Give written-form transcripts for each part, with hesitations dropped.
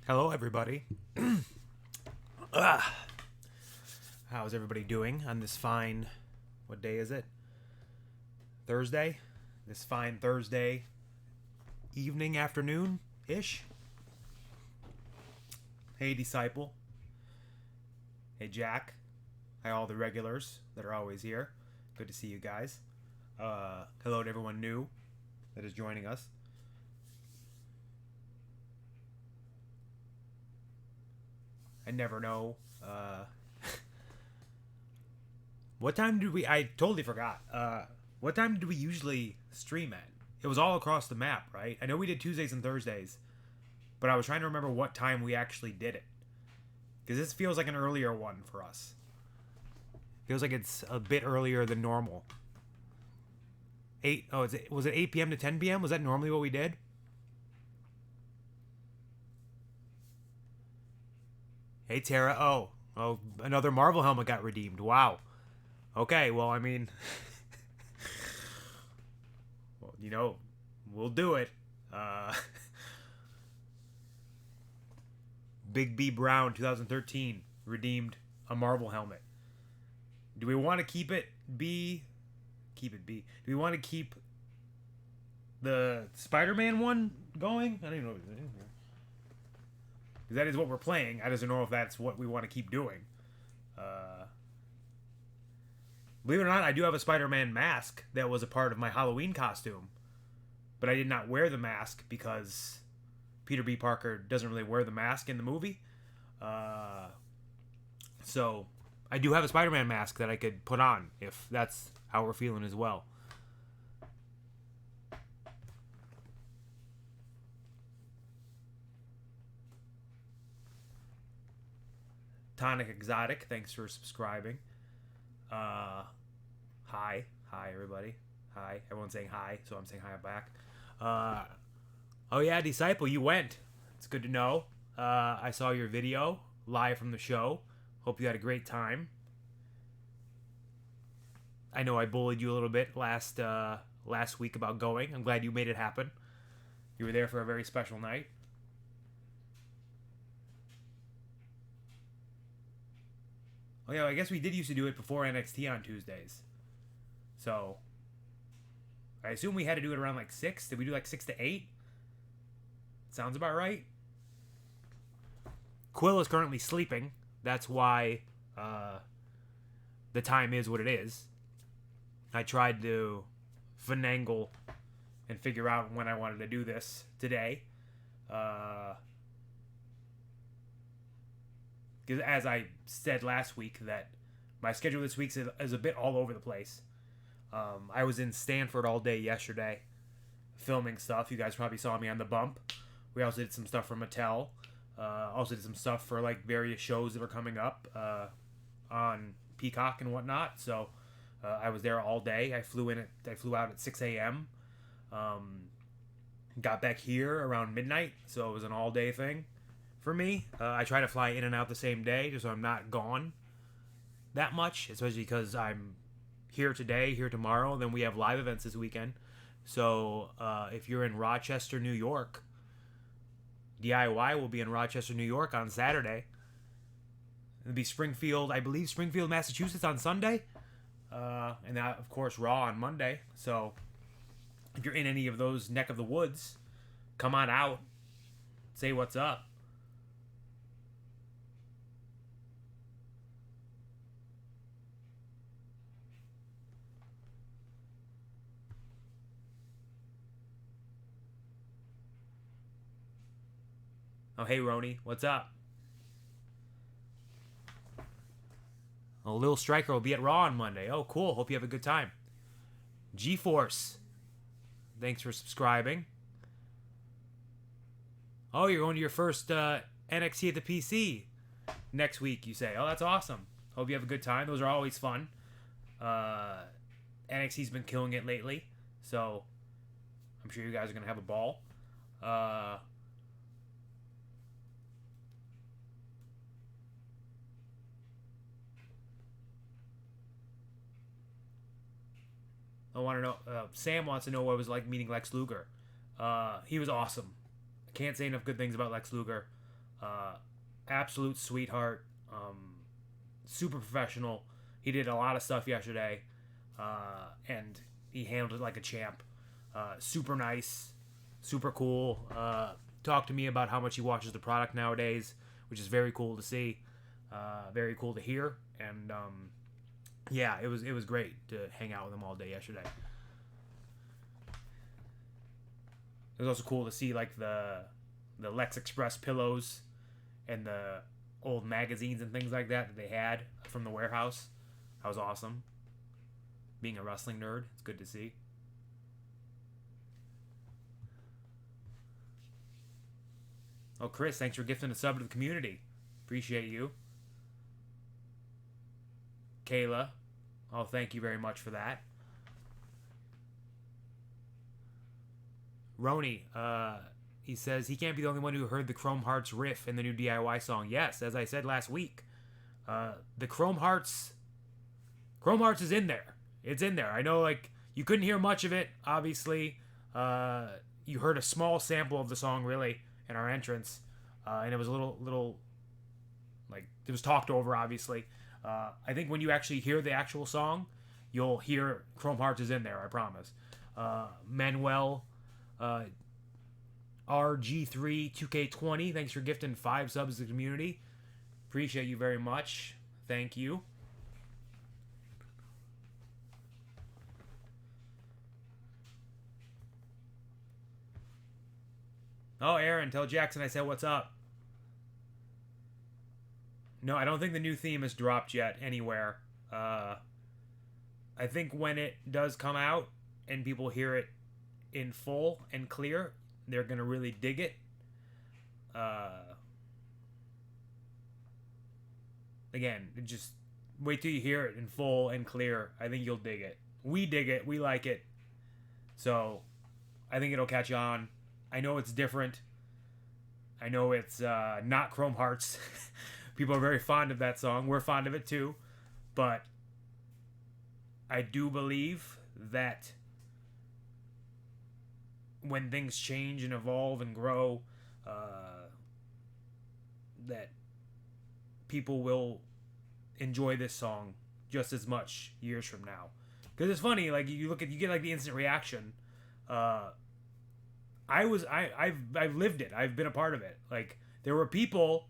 Hello, everybody. How's everybody doing on this fine, what day is it? Thursday? This fine Thursday evening, afternoon-ish? Hey, Disciple. Hey, Jack. Hi, all the regulars that are always here. Good to see you guys. Hello to everyone new that is joining us. I never know. What time did we... I totally forgot. What time did we usually stream at? It was all across the map, right? I know we did Tuesdays and Thursdays, but I was trying to remember what time we actually did it. Because this feels like an earlier one for us. Feels like it's a bit earlier than normal. Was it 8 p.m. to 10 p.m.? Was that normally what we did? Hey, Tara. Oh, another Marvel helmet got redeemed. Wow. Okay, well, I mean... well, we'll do it. Big B Brown, 2013, redeemed a Marvel helmet. Do we want to keep it B? Keep it B. Do we want to keep the Spider-Man one going? I don't even know what it is here. Because that is what we're playing. I just don't know if that's what we want to keep doing. Believe it or not, I do have a Spider-Man mask that was a part of my Halloween costume. But I did not wear the mask because Peter B. Parker doesn't really wear the mask in the movie. So I do have a Spider-Man mask that I could put on if that's how we're feeling as well. Tonic Exotic, thanks for subscribing. Hi everybody. Hi, everyone's saying hi, so I'm saying hi back. Oh yeah, Disciple, you went. It's good to know. I saw your video live from the show. Hope you had a great time. I know I bullied you a little bit last week about going. I'm glad you made it happen. You were there for a very special night. Oh yeah, I guess we did used to do it before NXT on Tuesdays. So, I assume we had to do it around like 6. Did we do like 6 to 8? Sounds about right. Quill is currently sleeping. That's why the time is what it is. I tried to finagle and figure out when I wanted to do this today. Because as I said last week, that my schedule this week is a bit all over the place. I was in Stanford all day yesterday, filming stuff. You guys probably saw me on the bump. We also did some stuff for Mattel. Also did some stuff for like various shows that were coming up on Peacock and whatnot. So I was there all day. I flew out at 6 a.m. Got back here around midnight. So it was an all day thing for me. I try to fly in and out the same day just so I'm not gone that much, especially because I'm here today, here tomorrow, and then we have live events this weekend. So if you're in Rochester, New York, DIY will be in Rochester, New York on Saturday. It'll be Springfield, I believe Springfield, Massachusetts on Sunday. And that, of course, Raw on Monday. So if you're in any of those neck of the woods, come on out. Say what's up. Oh, hey, Roni. What's up? Oh, Lil Striker will be at Raw on Monday. Oh, cool. Hope you have a good time. G-Force. Thanks for subscribing. Oh, you're going to your first NXT at the PC next week, you say. Oh, that's awesome. Hope you have a good time. Those are always fun. NXT's been killing it lately, so I'm sure you guys are going to have a ball. I want to know. Sam wants to know what it was like meeting Lex Luger. He was awesome. I can't say enough good things about Lex Luger. Uh, absolute sweetheart. Super professional. He did a lot of stuff yesterday, and he handled it like a champ. Super nice, super cool. Talked to me about how much he watches the product nowadays, which is very cool to see, very cool to hear, and yeah, it was great to hang out with him all day yesterday. It was also cool to see like the Lex Express pillows and the old magazines and things like that they had from the warehouse. That was awesome. Being a wrestling nerd, it's good to see. Oh, Chris, thanks for gifting a sub to the community. Appreciate you. Kayla, oh, thank you very much for that. Roni, he says he can't be the only one who heard the Chrome Hearts riff in the new DIY song. Yes, as I said last week, the Chrome Hearts is in there. It's in there. I know, like, you couldn't hear much of it, obviously. You heard a small sample of the song, really, in our entrance, and it was a little, like, it was talked over, obviously. I think when you actually hear the actual song, you'll hear Chrome Hearts is in there, I promise. Manuel, RG3 2K20, thanks for gifting 5 subs to the community. Appreciate you very much. Thank you. Oh, Aaron, tell Jackson I said what's up. No, I don't think the new theme has dropped yet anywhere. I think when it does come out and people hear it in full and clear, they're going to really dig it. Again, just wait till you hear it in full and clear. I think you'll dig it. We dig it. We like it. So I think it'll catch on. I know it's different. I know it's not Chrome Hearts. People are very fond of that song. We're fond of it too. But I do believe that when things change and evolve and grow, that people will enjoy this song just as much years from now. Because it's funny, like you get like the instant reaction. I've lived it. I've been a part of it. Like there were people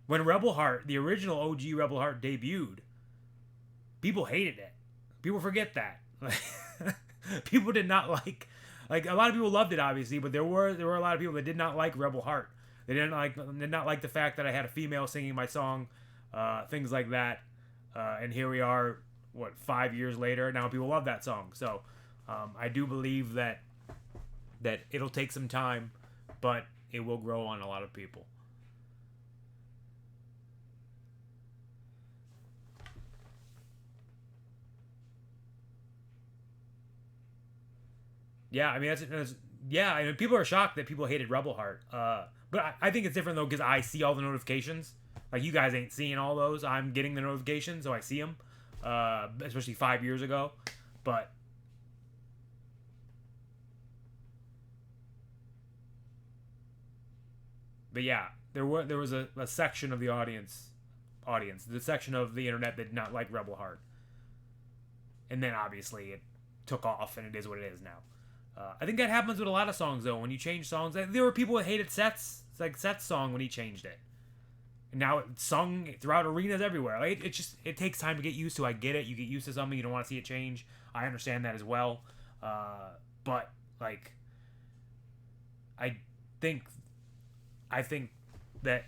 when Rebel Heart, the original OG Rebel Heart debuted, people hated it. People forget that. People did not like a lot of people loved it obviously, but there were a lot of people that did not like Rebel Heart. They did not like the fact that I had a female singing my song, things like that. And here we are, 5 years later, now people love that song. So I do believe that it'll take some time, but it will grow on a lot of people. Yeah, I mean yeah. I mean, people are shocked that people hated Rebel Heart. But I think it's different though because I see all the notifications. Like you guys ain't seeing all those. I'm getting the notifications, so I see them. Especially 5 years ago, but yeah, there was a section of the audience, the section of the internet that did not like Rebel Heart, and then obviously it took off and it is what it is now. I think that happens with a lot of songs though. When you change songs, there were people that hated Seth's song when he changed it, and now it's sung throughout arenas everywhere. Like it takes time to get used to. I get it. You get used to something, you don't want to see it change. I understand that as well. But like, I think that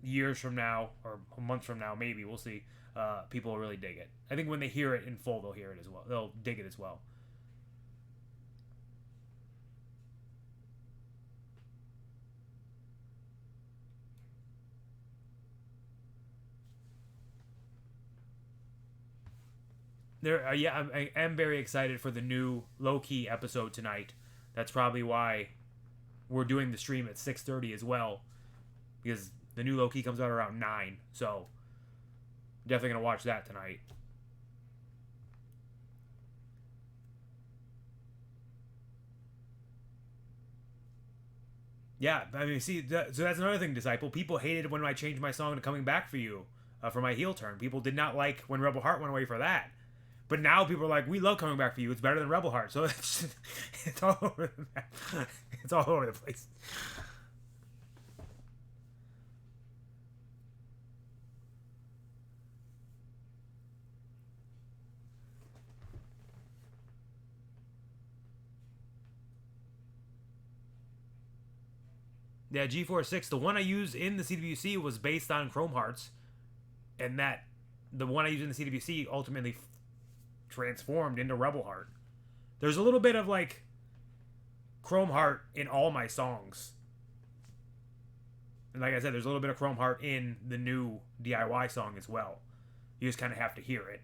years from now or months from now, maybe we'll see. People will really dig it. I think when they hear it in full, they'll hear it as well. They'll dig it as well. Yeah, I am very excited for the new low key episode tonight. That's probably why we're doing the stream at 6:30 as well, because the new low key comes out around 9. So definitely gonna watch that tonight. Yeah, I mean, see, so that's another thing, Disciple. People hated when I changed my song to Coming Back for You for my heel turn. People did not like when Rebel Heart went away for that. But now people are like, we love Coming Back for You. It's better than Rebel Heart. So it's all over the map. It's all over the place. Yeah, G46, the one I used in the CWC was based on Chrome Hearts, and that the one I used in the CWC ultimately transformed into Rebel Heart. There's a little bit of like Chrome Heart in all my songs. And like I said, there's a little bit of Chrome Heart in the new DIY song as well. You just kind of have to hear it.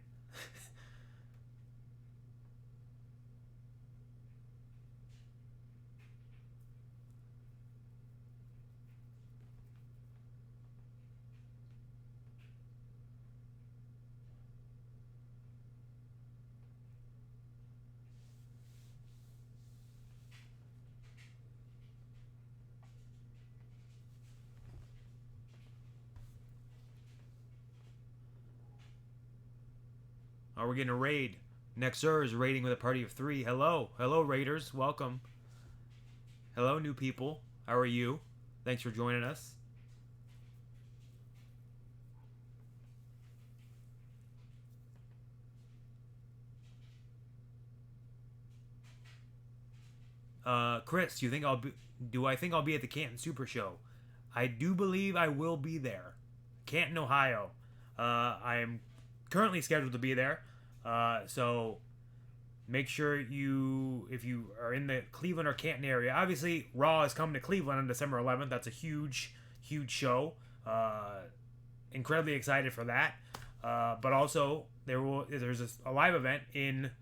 Oh, we're getting a raid. Nexer is raiding with a party of 3. Hello. Hello, raiders. Welcome. Hello, new people. How are you? Thanks for joining us. Chris, do I think I'll be at the Canton Super Show? I do believe I will be there. Canton, Ohio. I am currently scheduled to be there. So make sure if you are in the Cleveland or Canton area, obviously Raw is coming to Cleveland on December 11th. That's a huge, huge show. Incredibly excited for that. But also there's a live event in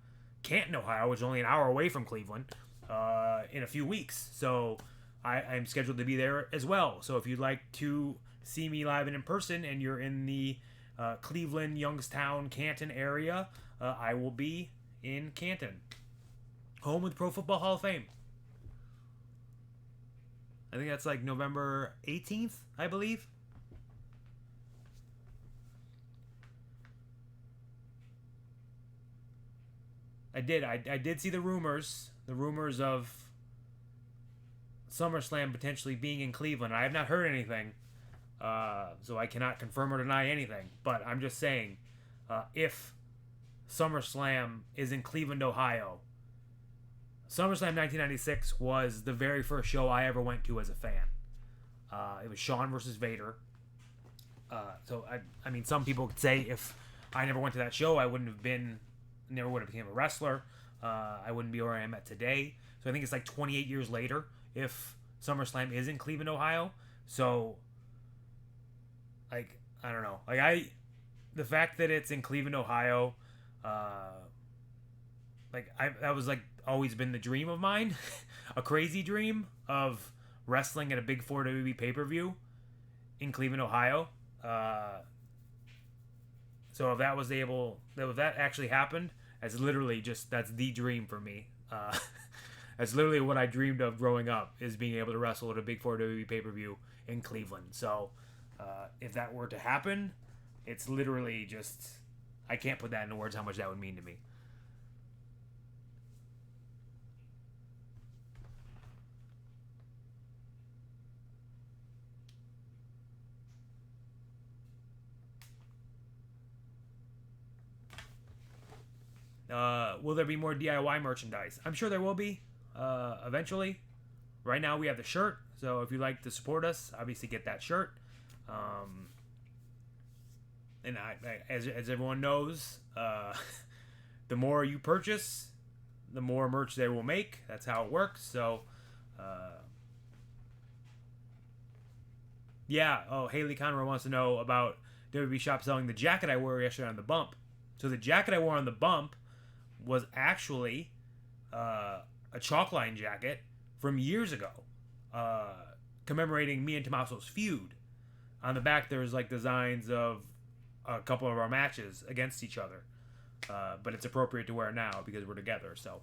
Canton, Ohio, which is only an hour away from Cleveland, in a few weeks. So I'm scheduled to be there as well. So if you'd like to see me live and in person, and you're in the Cleveland, Youngstown, Canton area, I will be in Canton, home with Pro Football Hall of Fame. I think that's like November 18th, I believe. I did see the rumors of SummerSlam potentially being in Cleveland. I have not heard anything, so I cannot confirm or deny anything. But I'm just saying, if SummerSlam is in Cleveland, Ohio, SummerSlam 1996 was the very first show I ever went to as a fan. It was Shawn versus Vader. So I mean, some people could say if I never went to that show, I never would have become a wrestler. I wouldn't be where I am at today. So I think it's like 28 years later if SummerSlam is in Cleveland, Ohio. So, like, I don't know. The fact that it's in Cleveland, Ohio, that was like always been the dream of mine, a crazy dream of wrestling at a big 4 WWE pay-per-view in Cleveland, Ohio. So if that actually happened, that's the dream for me. That's literally what I dreamed of growing up, is being able to wrestle at a big 4 WWE pay-per-view in Cleveland. So if that were to happen, it's literally just, I can't put that into words how much that would mean to me. Will there be more DIY merchandise? I'm sure there will be eventually. Right now we have the shirt, so if you'd like to support us, obviously get that shirt. And as everyone knows, the more you purchase, the more merch they will make. That's how it works. So, yeah. Oh, Haley Conroy wants to know about WB Shop selling the jacket I wore yesterday on the bump. So the jacket I wore on the bump was actually a chalkline jacket from years ago, commemorating me and Tommaso's feud. On the back, there's like designs of a couple of our matches against each other, but it's appropriate to wear now because we're together. So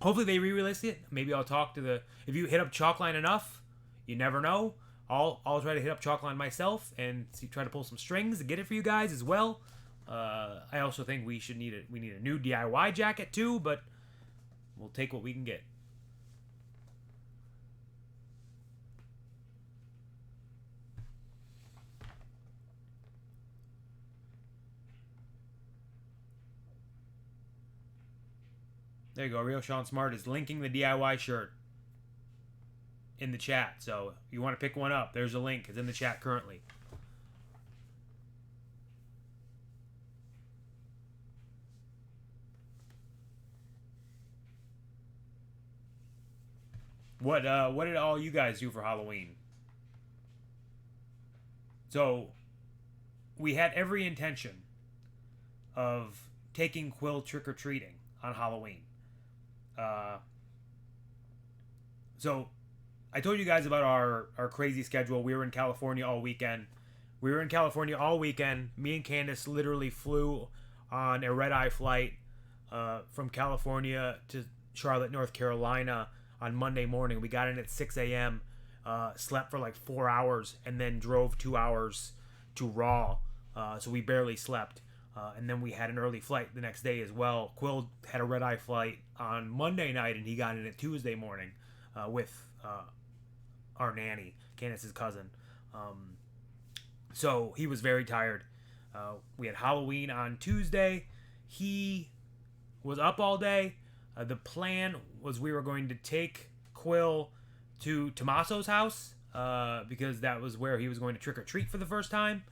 hopefully they re-release it. Maybe I'll talk to if you hit up Chalkline enough, You never know. I'll try to hit up Chalkline myself and try to pull some strings to get it for you guys as well. I also think we need a new DIY jacket too, but we'll take what we can get. There you go. Real Sean Smart is linking the DIY shirt in the chat. So if you want to pick one up, there's a link. It's in the chat currently. What did all you guys do for Halloween? So we had every intention of taking Quill trick-or-treating on Halloween. So I told you guys about our crazy schedule. We were in California all weekend. Me and Candace literally flew on a red-eye flight from California to Charlotte, North Carolina on Monday morning. We got in at 6 a.m., slept for like 4 hours, and then drove 2 hours to Raw. So we barely slept. And then we had an early flight the next day as well. Quill had a red-eye flight on Monday night, and he got in at Tuesday morning with our nanny, Candace's cousin. So he was very tired. We had Halloween on Tuesday. He was up all day. The plan was we were going to take Quill to Tommaso's house because that was where he was going to trick-or-treat for the first time.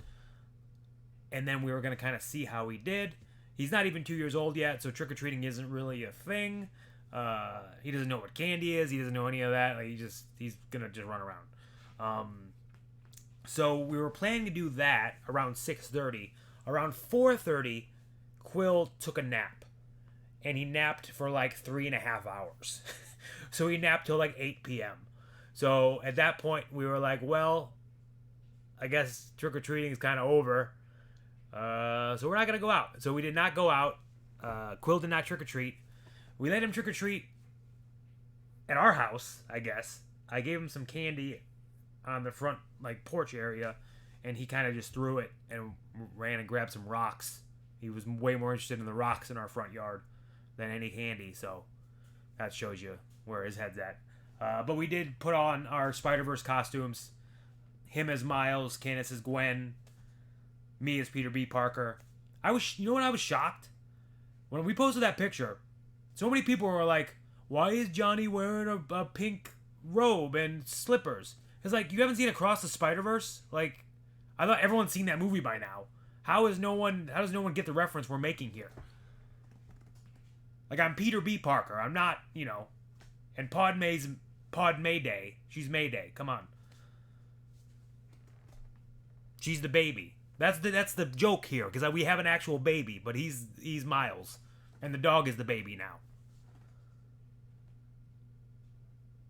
And then we were going to kind of see how he did. He's not even 2 years old yet, so trick-or-treating isn't really a thing. He doesn't know what candy is. He doesn't know any of that. Like, he's going to just run around. So we were planning to do that around 6:30. Around 4:30, Quill took a nap. And he napped for like 3.5 hours. So he napped till like 8 p.m. So at that point, we were like, well, I guess trick-or-treating is kind of over. So we're not going to go out. So we did not go out. Quill did not trick-or-treat. We let him trick-or-treat at our house, I guess. I gave him some candy on the front like porch area, and he kind of just threw it and ran and grabbed some rocks. He was way more interested in the rocks in our front yard than any candy, so that shows you where his head's at. But we did put on our Spider-Verse costumes. Him as Miles, Candace as Gwen, me as Peter B. Parker. You know what, I was shocked? When we posted that picture, so many people were like, why is Johnny wearing a pink robe and slippers? It's like, you haven't seen Across the Spider-Verse? Like, I thought everyone's seen that movie by now. How does no one get the reference we're making here? Like, I'm Peter B. Parker. I'm not, and Pod Mayday. She's Mayday. Come on. She's the baby. That's the joke here, because we have an actual baby, but he's Miles, and the dog is the baby now.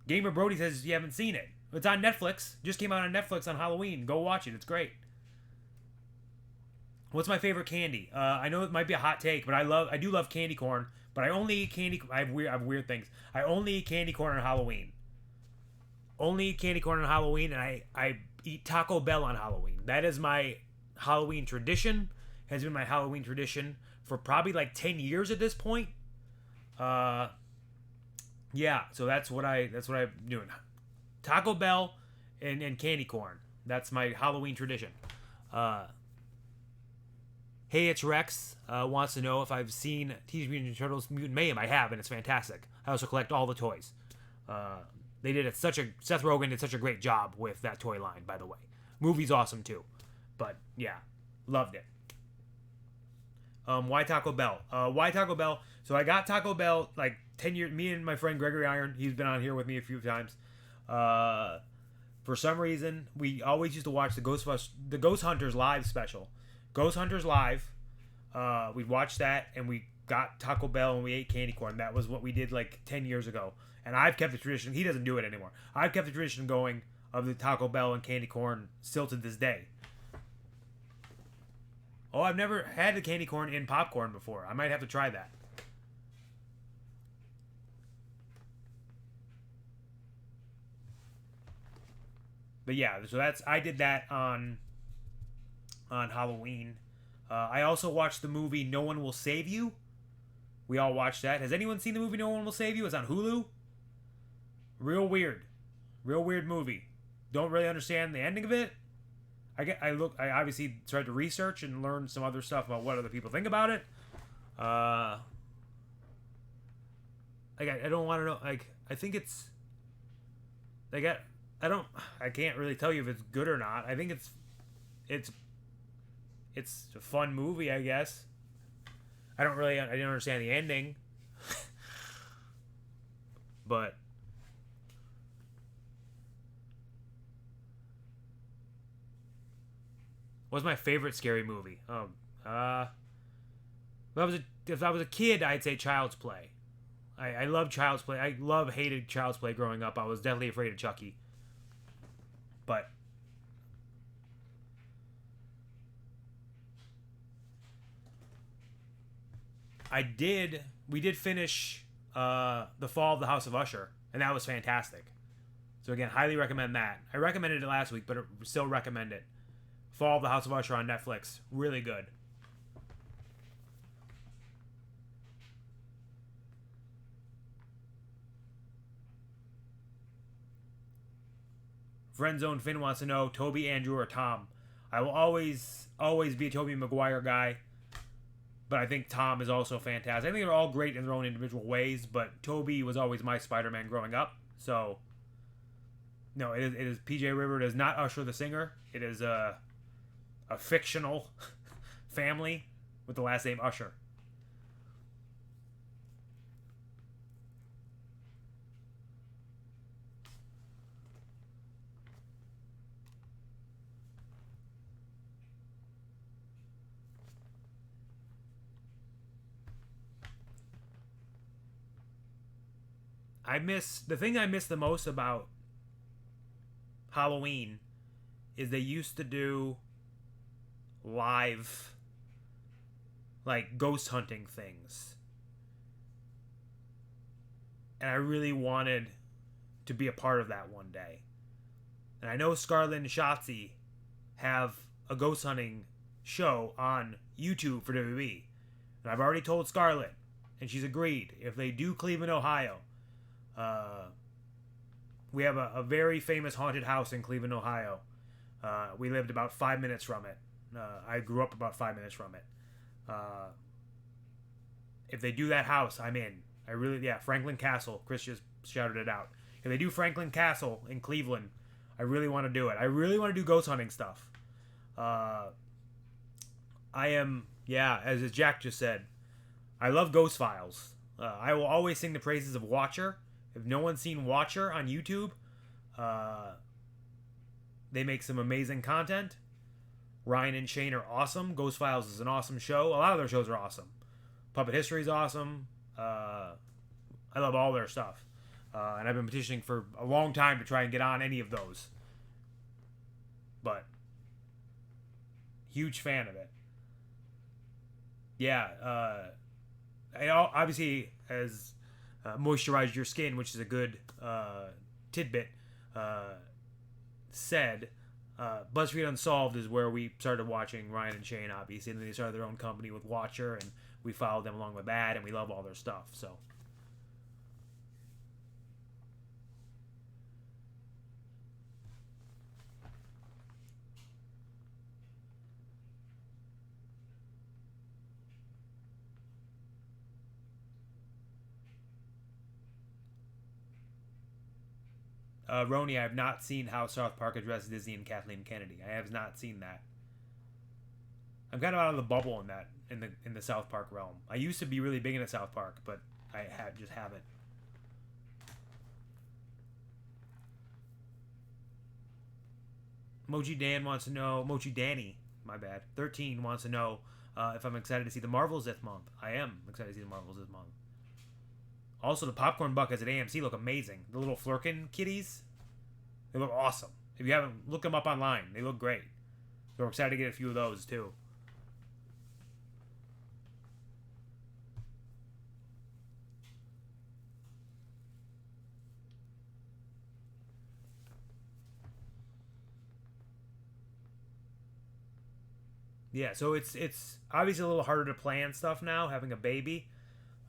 Gamer Brody says you haven't seen it. It's on Netflix. Just came out on Netflix on Halloween. Go watch it. It's great. What's my favorite candy? I know it might be a hot take, but I do love candy corn. But I only eat candy. I have weird things. I only eat candy corn on Halloween. Only eat candy corn on Halloween, and I eat Taco Bell on Halloween. That is my Halloween tradition. Has been my Halloween tradition for probably like 10 years at this point. Yeah. So that's what I'm doing. Taco Bell and candy corn. That's my Halloween tradition. Hey, it's Rex. Wants to know if I've seen Teenage Mutant Ninja Turtles Mutant Mayhem. I have, and it's fantastic. I also collect all the toys. Seth Rogen did such a great job with that toy line, by the way. Movie's awesome too. But yeah, loved it. Why Taco Bell? Why Taco Bell? So I got Taco Bell like 10 years. Me and my friend Gregory Iron, he's been on here with me a few times. For some reason, we always used to watch the Ghost Hunters Live special. Ghost Hunters Live. We watched that, and we got Taco Bell, and we ate candy corn. That was what we did like 10 years ago. And I've kept the tradition. He doesn't do it anymore. I've kept the tradition going of the Taco Bell and candy corn still to this day. Oh, I've never had the candy corn in popcorn before. I might have to try that. But yeah, so I did that on Halloween. I also watched the movie No One Will Save You. We all watched that. Has anyone seen the movie No One Will Save You? It's on Hulu. Real weird. Real weird movie. Don't really understand the ending of it. I obviously tried to research and learn some other stuff about what other people think about it. I don't want to know. Like, I think it's like I can't really tell you if it's good or not. I think it's a fun movie, I guess. I didn't understand the ending, but what's my favorite scary movie? If I was a kid, I'd say Child's Play. I love Child's Play. Hated Child's Play growing up. I was definitely afraid of Chucky. But we did finish The Fall of the House of Usher, and that was fantastic. So again, highly recommend that. I recommended it last week, but still recommend it. Fall of the House of Usher on Netflix. Really good. Friendzone Finn wants to know Toby, Andrew, or Tom. I will always be a Toby Maguire guy, but I think Tom is also fantastic. I think they're all great in their own individual ways, but Toby was always my Spider-Man growing up. So, no, it is PJ River. It is not Usher the singer. It is a fictional family with the last name Usher. The thing I miss the most about Halloween is they used to do live like ghost hunting things. And I really wanted to be a part of that one day. And I know Scarlett and Shotzi have a ghost hunting show on YouTube for WWE. And I've already told Scarlett, and she's agreed, if they do Cleveland, Ohio, we have a very famous haunted house in Cleveland, Ohio. We lived about 5 minutes from it. I grew up about 5 minutes from it. If they do that house, I'm in. Franklin Castle. Chris just shouted it out. If they do Franklin Castle in Cleveland, I really want to do it. I really want to do ghost hunting stuff. As Jack just said, I love Ghost Files. I will always sing the praises of Watcher. If no one's seen Watcher on YouTube, they make some amazing content. Ryan and Shane are awesome. Ghost Files is an awesome show. A lot of their shows are awesome. Puppet History is awesome. I love all their stuff. And I've been petitioning for a long time to try and get on any of those. But, huge fan of it. Yeah, it obviously has moisturized your skin, which is a good tidbit. Said, BuzzFeed Unsolved is where we started watching Ryan and Shane, obviously, and then they started their own company with Watcher, and we followed them along with that, and we love all their stuff. So, Roni, I have not seen how South Park addresses Disney and Kathleen Kennedy. I have not seen that. I'm kind of out of the bubble in the South Park realm. I used to be really big into South Park, but I just haven't. Mochi Danny, my bad, 13 wants to know if I'm excited to see the Marvels this month. I am excited to see the Marvels this month. Also, the popcorn buckets at AMC look amazing. The little Flurkin kitties, they look awesome. If you haven't, look them up online. They look great. So we're excited to get a few of those, too. Yeah, so it's obviously a little harder to plan stuff now, having a baby.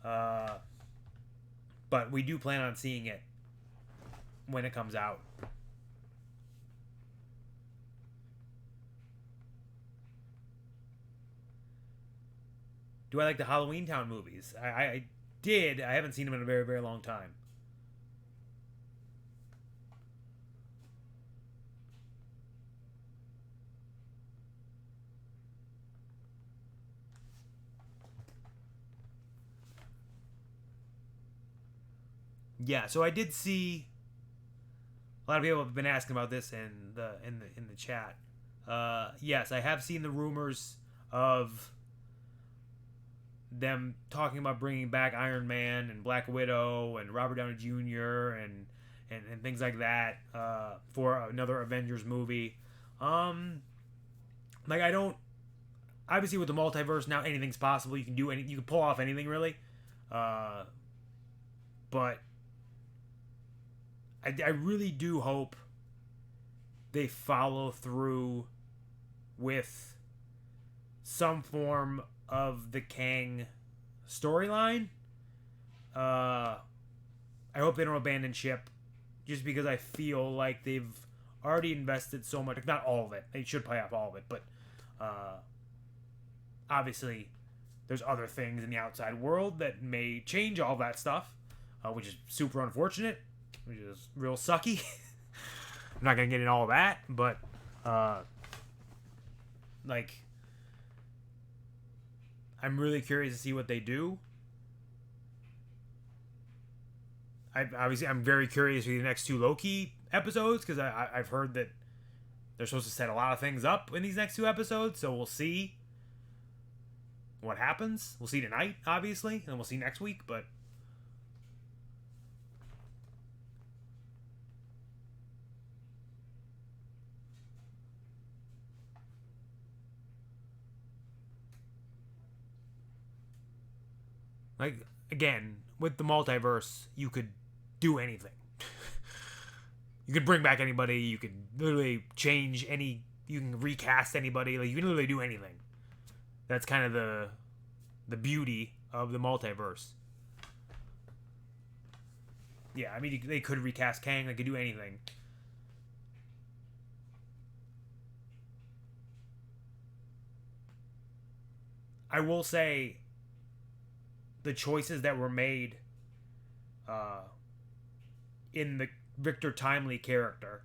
Uh, but we do plan on seeing it when it comes out. Do I like the Halloween Town movies? I did. I haven't seen them in a very, very long time. Yeah, so I did see a lot of people have been asking about this in the chat. Yes, I have seen the rumors of them talking about bringing back Iron Man and Black Widow and Robert Downey Jr. and things like that for another Avengers movie. Um, like I don't obviously with the multiverse now anything's possible. You can do any you can pull off anything really. Uh, but I really do hope they follow through with some form of the Kang storyline. I hope they don't abandon ship, just because I feel like they've already invested so much. Not all of it. They should pay off all of it, but uh, obviously there's other things in the outside world that may change all that stuff, which is super unfortunate, which is real sucky. I'm not gonna get into all that, but like I'm really curious to see what they do. I'm very curious for the next two Loki episodes because I've heard that they're supposed to set a lot of things up in these next two episodes, so we'll see what happens. We'll see tonight, obviously, and we'll see next week, but like again, with the multiverse, you could do anything. You could bring back anybody, you could literally change any you can recast anybody, like you can literally do anything. That's kind of the beauty of the multiverse. Yeah, I mean they could recast Kang, they could do anything. I will say the choices that were made uh, in the Victor Timely character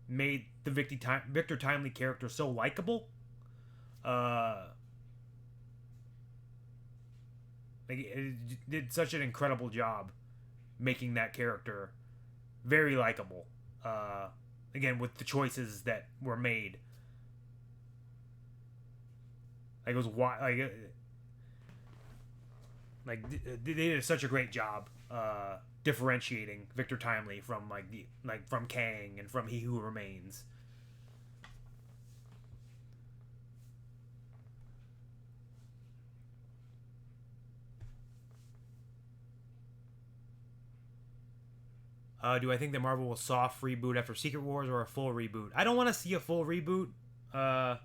made the Victor Timely character so likable. Uh, like it did such an incredible job making that character very likable. Again, with the choices that were made, like it was like they did such a great job differentiating Victor Timely from from Kang and from He Who Remains. Do I think that Marvel will soft reboot after Secret Wars or a full reboot? I don't want to see a full reboot. I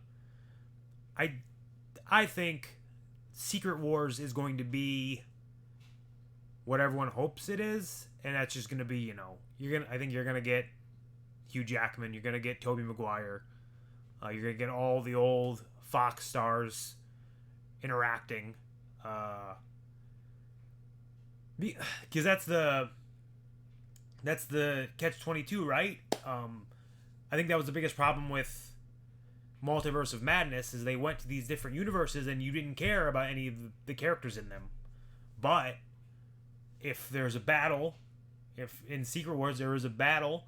I think Secret Wars is going to be what everyone hopes it is, and that's just going to be I think you're gonna get Hugh Jackman, you're gonna get Tobey Maguire, you're gonna get all the old Fox stars interacting, because that's the catch-22, right? I think that was the biggest problem with Multiverse of Madness is they went to these different universes and you didn't care about any of the characters in them. But if there's a battle, if in Secret Wars there is a battle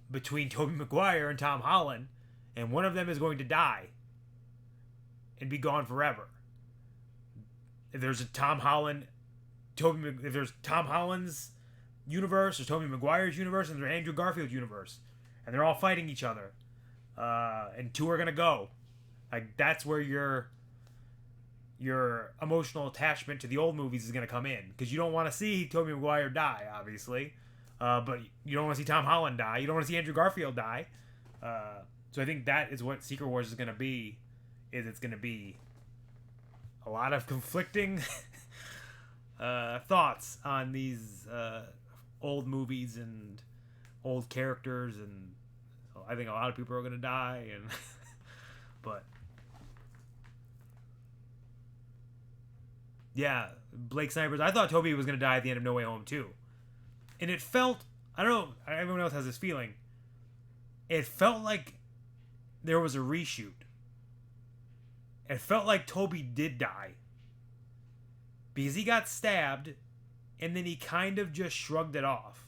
between Tobey Maguire and Tom Holland, and one of them is going to die and be gone forever. If there's a if there's Tom Holland's universe, there's Tobey Maguire's universe, and there's Andrew Garfield's universe, and they're all fighting each other. And two are gonna go. Like that's where your emotional attachment to the old movies is gonna come in, because you don't want to see Tobey Maguire die, obviously, but you don't want to see Tom Holland die. You don't want to see Andrew Garfield die. So I think that is what Secret Wars is gonna be. is it's going to be a lot of conflicting thoughts on these old movies and old characters, and I think a lot of people are going to die, and but yeah, Blake Sniper's. I thought Toby was going to die at the end of No Way Home too, and it felt, I don't know, everyone else has this feeling, it felt like there was a reshoot. It felt like Toby did die because he got stabbed and then he kind of just shrugged it off.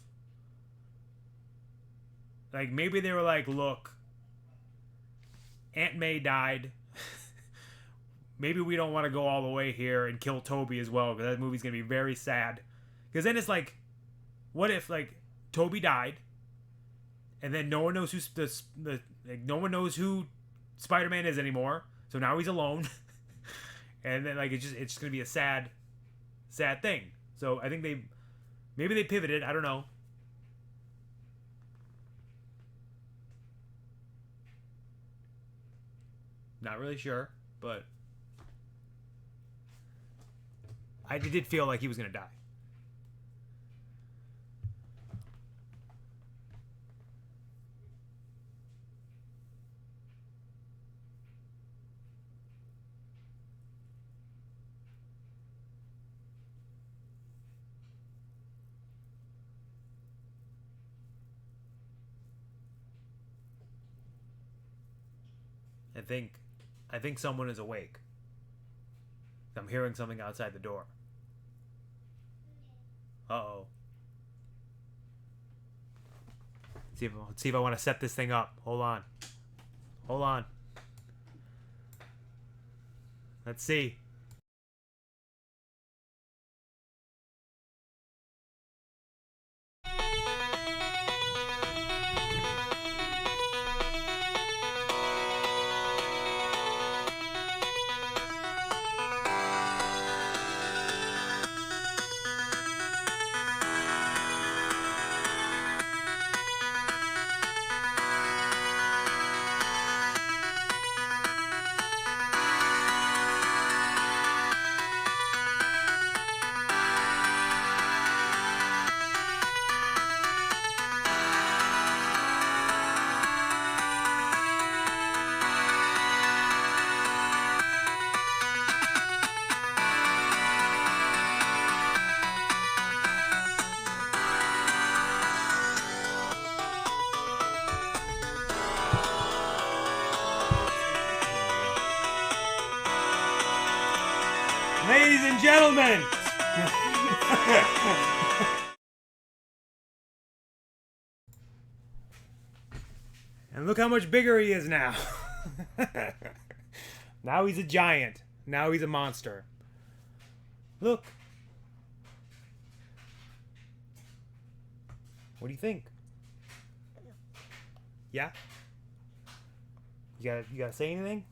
Like, maybe they were like, look, Aunt May died. Maybe we don't want to go all the way here and kill Toby as well, because that movie's going to be very sad. Because then it's like, what if, like, Toby died and then no one knows no one knows who Spider-Man is anymore, so now he's alone. And then, like, it's just going to be a sad thing. So I think maybe they pivoted, I don't know. Not really sure, but I did feel like he was going to die. I think someone is awake. I'm hearing something outside the door. Uh-oh. Let's see if I want to set this thing up. Hold on. Hold on. Let's see. Ladies and gentlemen. And look how much bigger he is now. Now he's a giant. Now he's a monster. Look. What do you think? Yeah? You gotta say anything?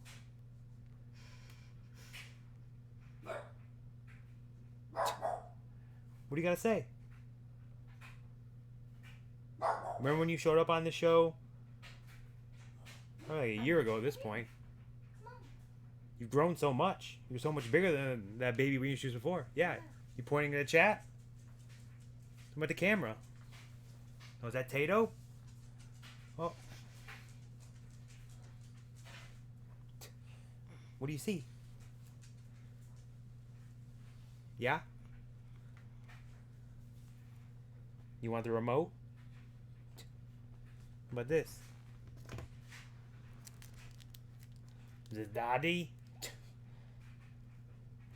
What do you gotta say? Remember when you showed up on the show? Probably like a year ago at this point. You've grown so much. You're so much bigger than that baby we introduced before. Yeah. You pointing at the chat? I'm at the camera. Oh, is that Tato? Oh. What do you see? Yeah? You want the remote? How about this? Is it Daddy?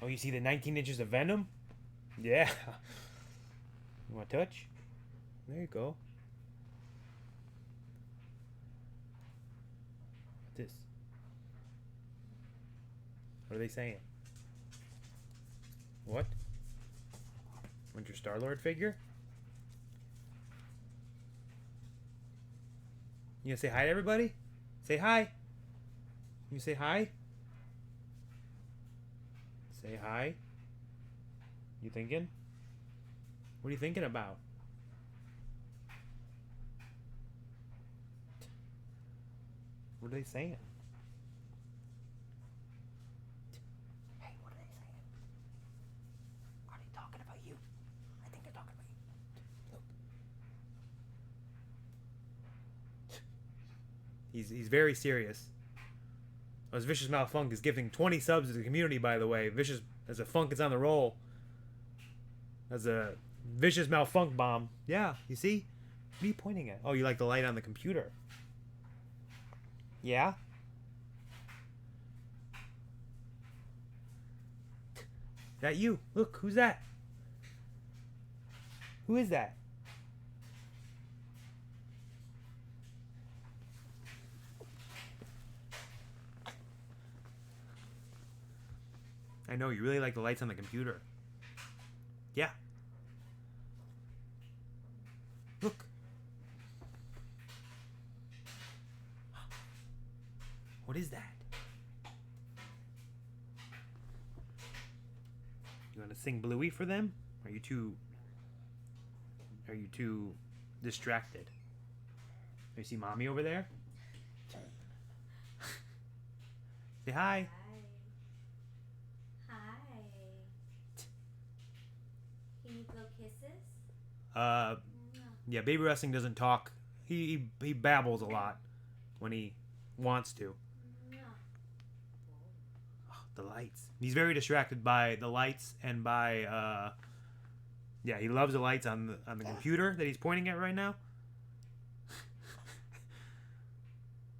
Oh, you see the 19 inches of venom? Yeah. You want to touch? There you go. What's this? What are they saying? What? Want your Star-Lord figure? You gonna say hi to everybody? Say hi. You say hi? Say hi. You thinking? What are you thinking about? What are they saying? He's very serious. As Vicious Malfunk is giving 20 subs to the community, by the way. Vicious, as a funk is on the roll. As a Vicious Malfunk bomb. Yeah, you see? What are you pointing at? Oh, you like the light on the computer. Yeah? That you? Look, who's that? Who is that? I know, you really like the lights on the computer. Yeah. Look. What is that? You want to sing Bluey for them? Are you too distracted? You see Mommy over there? Say hi. Can you blow kisses? Yeah, Baby Wrestling doesn't talk. He babbles a lot when he wants to. Oh, the lights. He's very distracted by the lights and by yeah, he loves the lights on the computer that he's pointing at right now.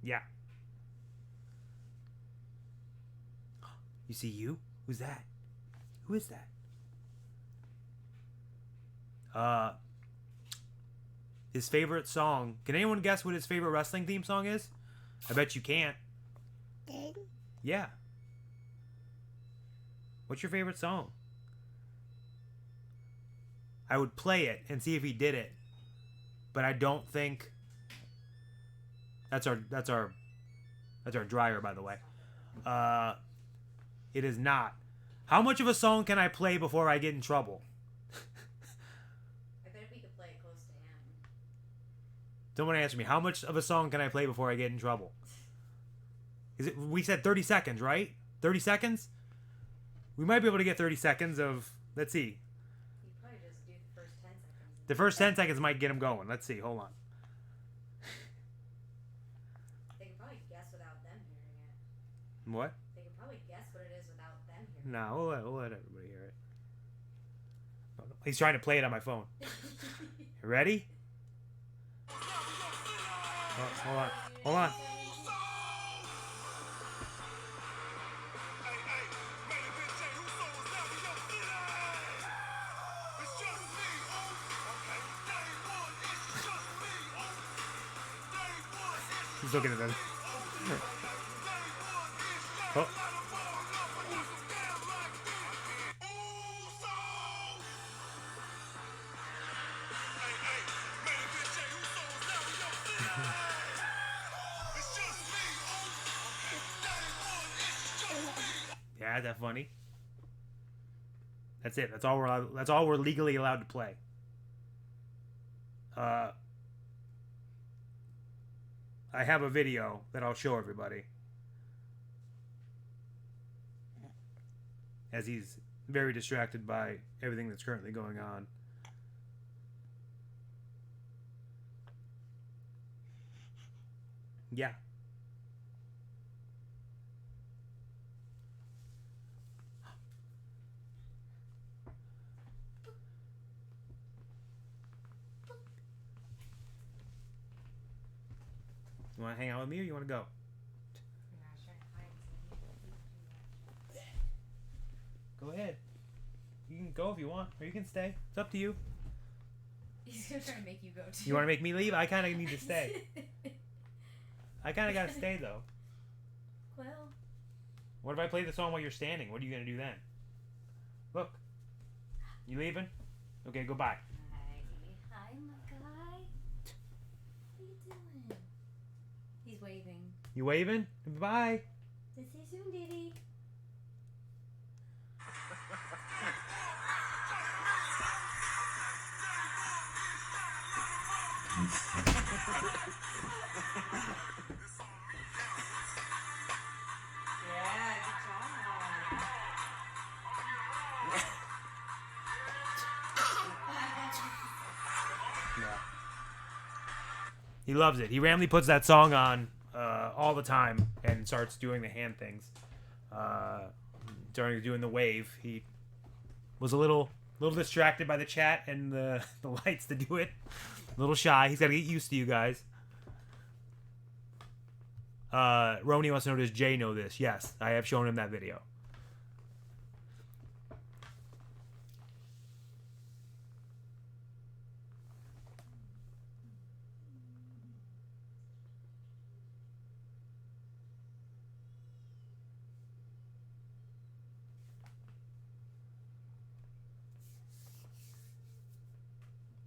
Yeah. You see you? Who's that? Who is that? His favorite song. Can anyone guess what his favorite wrestling theme song is? I bet you can't. Yeah. What's your favorite song? I would play it and see if he did it, but I don't think. That's our dryer, by the way. It is not. How much of a song can I play before I get in trouble? I bet if we could play it close to him. Someone answer me. How much of a song can I play before I get in trouble? Is it? We said 30 seconds, right? 30 seconds? We might be able to get 30 seconds of. Let's see. You probably just do the first 10 seconds. The first 10 seconds might get him going. Let's see. Hold on. They can probably guess without them hearing it. What? They can probably guess what it is without them hearing it. No, we'll let everybody hear it. Oh, no. He's trying to play it on my phone. You ready? Oh, hold on. Hold on. He's looking at them. Oh. Yeah, is that funny? That's it. That's all we're legally allowed to play. I have a video that I'll show everybody. As he's very distracted by everything that's currently going on. Yeah. You want to hang out with me or you want to go? Go ahead. You can go if you want, or you can stay. It's up to you. He's gonna try to make you go too. You want to make me leave? I kind of need to stay. I kind of got to stay, though. Well. What if I play the song while you're standing? What are you going to do then? Look. You leaving? Okay, goodbye. Hi, my guy. What are you doing? He's waving. You waving? Bye. See you soon, Diddy. Yeah, good job. Yeah. He loves it. He randomly puts that song on all the time and starts doing the hand things. During doing the wave, he was a little distracted by the chat and the lights to do it. A little shy. He's got to get used to you guys. Roni wants to know, does Jay know this? Yes, I have shown him that video.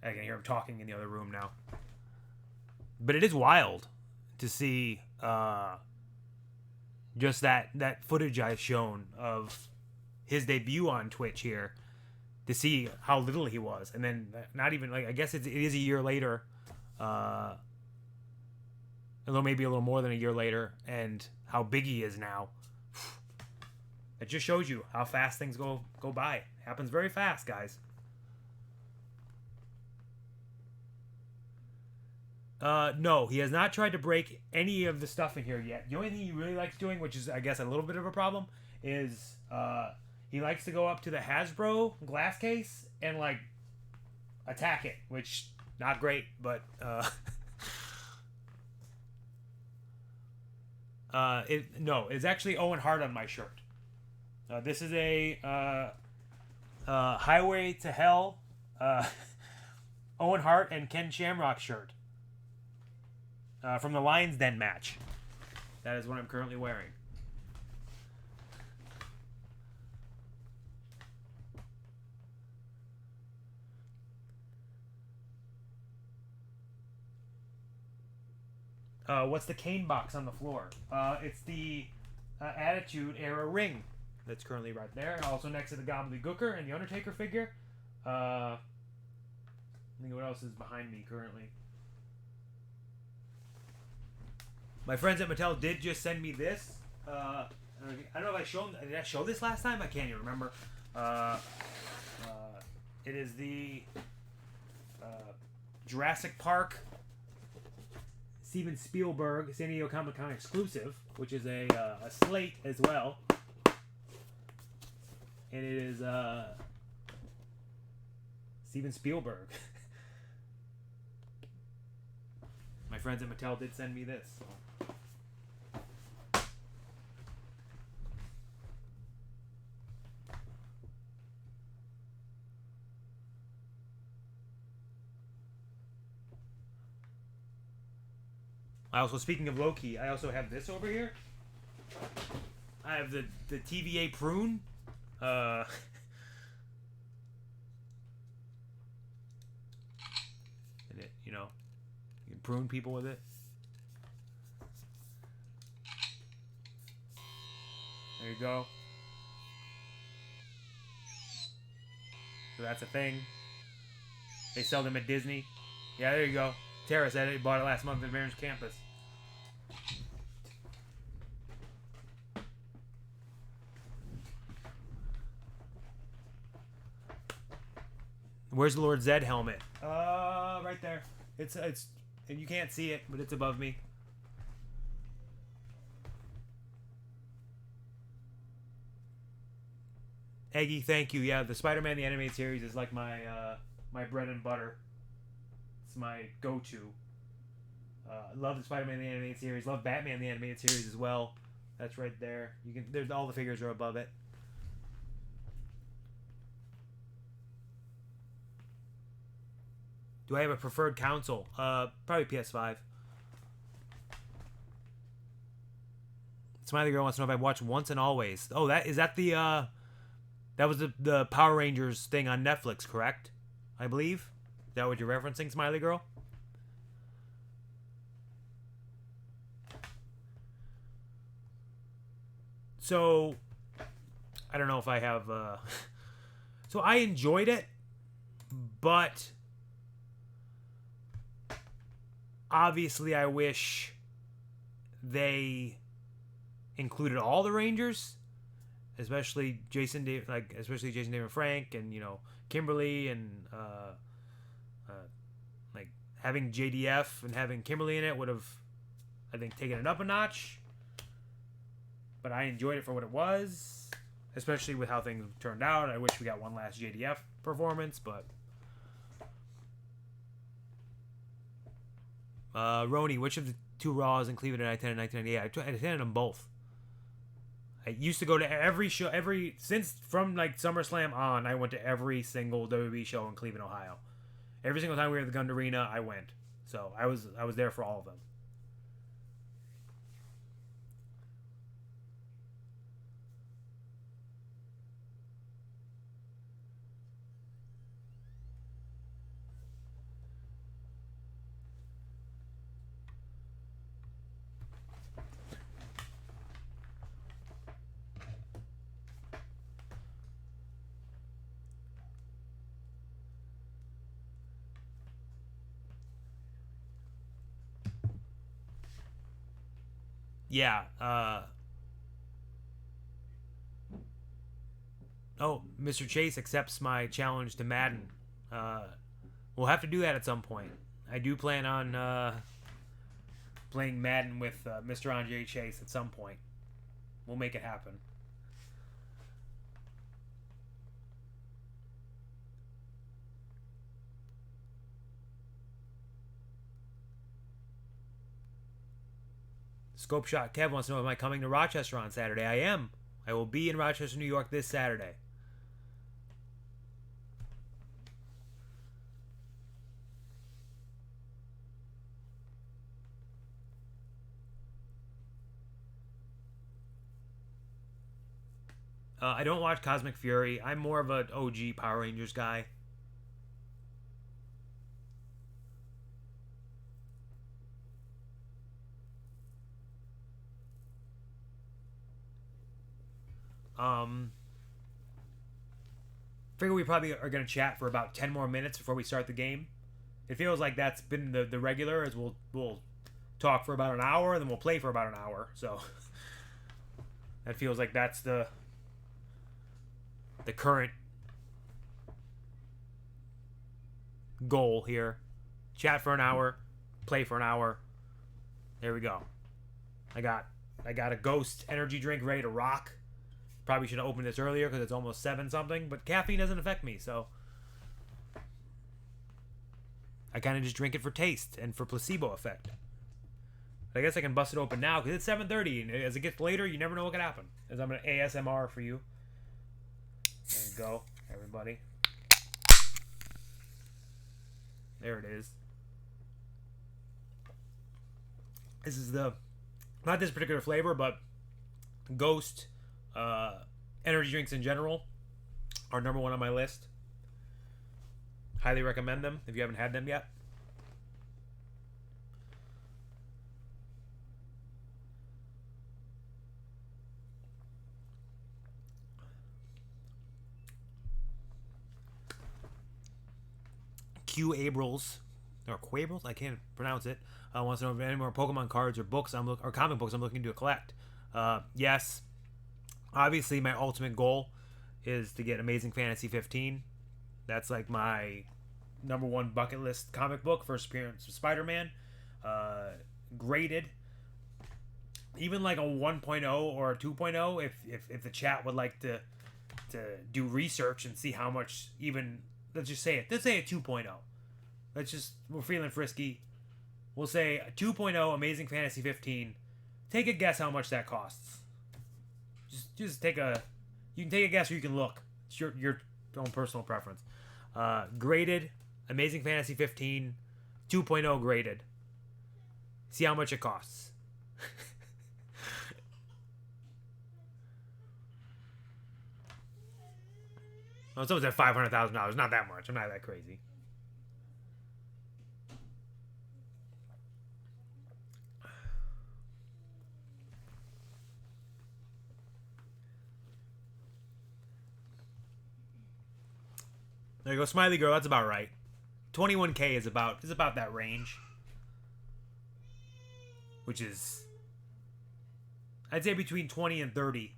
I can hear him talking in the other room now. But it is wild to see just that footage I've shown of his debut on Twitch here, to see how little he was. And then not even, like, I guess it is a year later, maybe a little more than a year later, and how big he is now. It just shows you how fast things go by. It happens very fast, guys. No, he has not tried to break any of the stuff in here yet. The only thing he really likes doing, which is, I guess, a little bit of a problem, is he likes to go up to the Hasbro glass case and, like, attack it, which, not great, but, it's actually Owen Hart on my shirt. This is a Highway to Hell Owen Hart and Ken Shamrock shirt. From the Lions Den match. That is what I'm currently wearing. What's the cane box on the floor? It's the Attitude Era ring that's currently right there. Also next to the Gobbledygooker and the Undertaker figure. I think what else is behind me currently. My friends at Mattel did just send me this. I don't know if did I show this last time? I can't even remember. It is the Jurassic Park Steven Spielberg San Diego Comic-Con exclusive, which is a slate as well. And it is Steven Spielberg. My friends at Mattel did send me this. So. Also, speaking of Loki, I also have this over here. I have the TVA prune. And it, you can prune people with it. There you go. So that's a thing. They sell them at Disney. Yeah, there you go. Tara said it. Bought it last month at Mariners campus. Where's the Lord Zed helmet? Right there. It's and you can't see it, but it's above me. Eggy, thank you. Yeah, the Spider-Man the Animated Series is like my my bread and butter. It's my go-to. Love the Spider-Man the Animated Series. Love Batman the Animated Series as well. That's right there. There's all the figures are above it. Do I have a preferred console? Probably PS5. Smiley Girl wants to know if I've watched Once and Always. Oh, that the that was the Power Rangers thing on Netflix, correct? I believe. Is that what you're referencing, Smiley Girl? So, I don't know if I have... So, I enjoyed it, but... Obviously, I wish they included all the Rangers, especially Jason David Frank, and Kimberly, and like having JDF and having Kimberly in it would have I think, taking it up a notch. But I enjoyed it for what it was, especially with how things turned out. I wish we got one last JDF performance, but... Roni, which of the two Raws in Cleveland did I attend in 1998? I attended them both. I used to go to every show, since from like SummerSlam on, I went to every single WWE show in Cleveland, Ohio. Every single time we were at the Gund Arena, I went. So I was there for all of them. Yeah. Oh, Mr. Chase accepts my challenge to Madden. We'll have to do that at some point. I do plan on playing Madden with Mr. Andre Chase at some point. We'll make it happen. Scope Shot Kev wants to know, am I coming to Rochester on Saturday? I am. I will be in Rochester, New York this Saturday. I don't watch Cosmic Fury. I'm more of an OG Power Rangers guy. Figure we probably are going to chat for about 10 more minutes before we start the game. It feels like that's been the regular, as we'll talk for about an hour, and then we'll play for about an hour. So that feels like that's the current goal here. Chat for an hour, play for an hour. There we go. I got a Ghost energy drink ready to rock. Probably should have opened this earlier because it's almost 7 something, but caffeine doesn't affect me, so I kind of just drink it for taste and for placebo effect. I guess I can bust it open now because it's 7:30, and as it gets later, you never know what can happen. As I'm going to ASMR for you. There you go, everybody. There it is. This is not this particular flavor, but Ghost energy drinks in general are number 1 on my list. Highly recommend them if you haven't had them yet. Q Abrils or Quabrils, I can't pronounce it. Wants to know if any more Pokemon cards or books or comic books I'm looking to collect. Yes. Obviously, my ultimate goal is to get Amazing Fantasy 15. That's like my number 1 bucket list comic book. First appearance of Spider-Man. Graded. Even like a 1.0 or a 2.0 if the chat would like to do research and see how much even... Let's just say it. Let's say a 2.0. We're feeling frisky. We'll say a 2.0 Amazing Fantasy 15. Take a guess how much that costs. Just you can take a guess or you can look. It's your own personal preference. Graded, Amazing Fantasy 15, 2.0 graded. See how much it costs. Well, it's almost at $500,000. Not that much. I'm not that crazy. There you go, Smiley Girl. That's about right. 21K is about that range, which is, I'd say between 20 and 30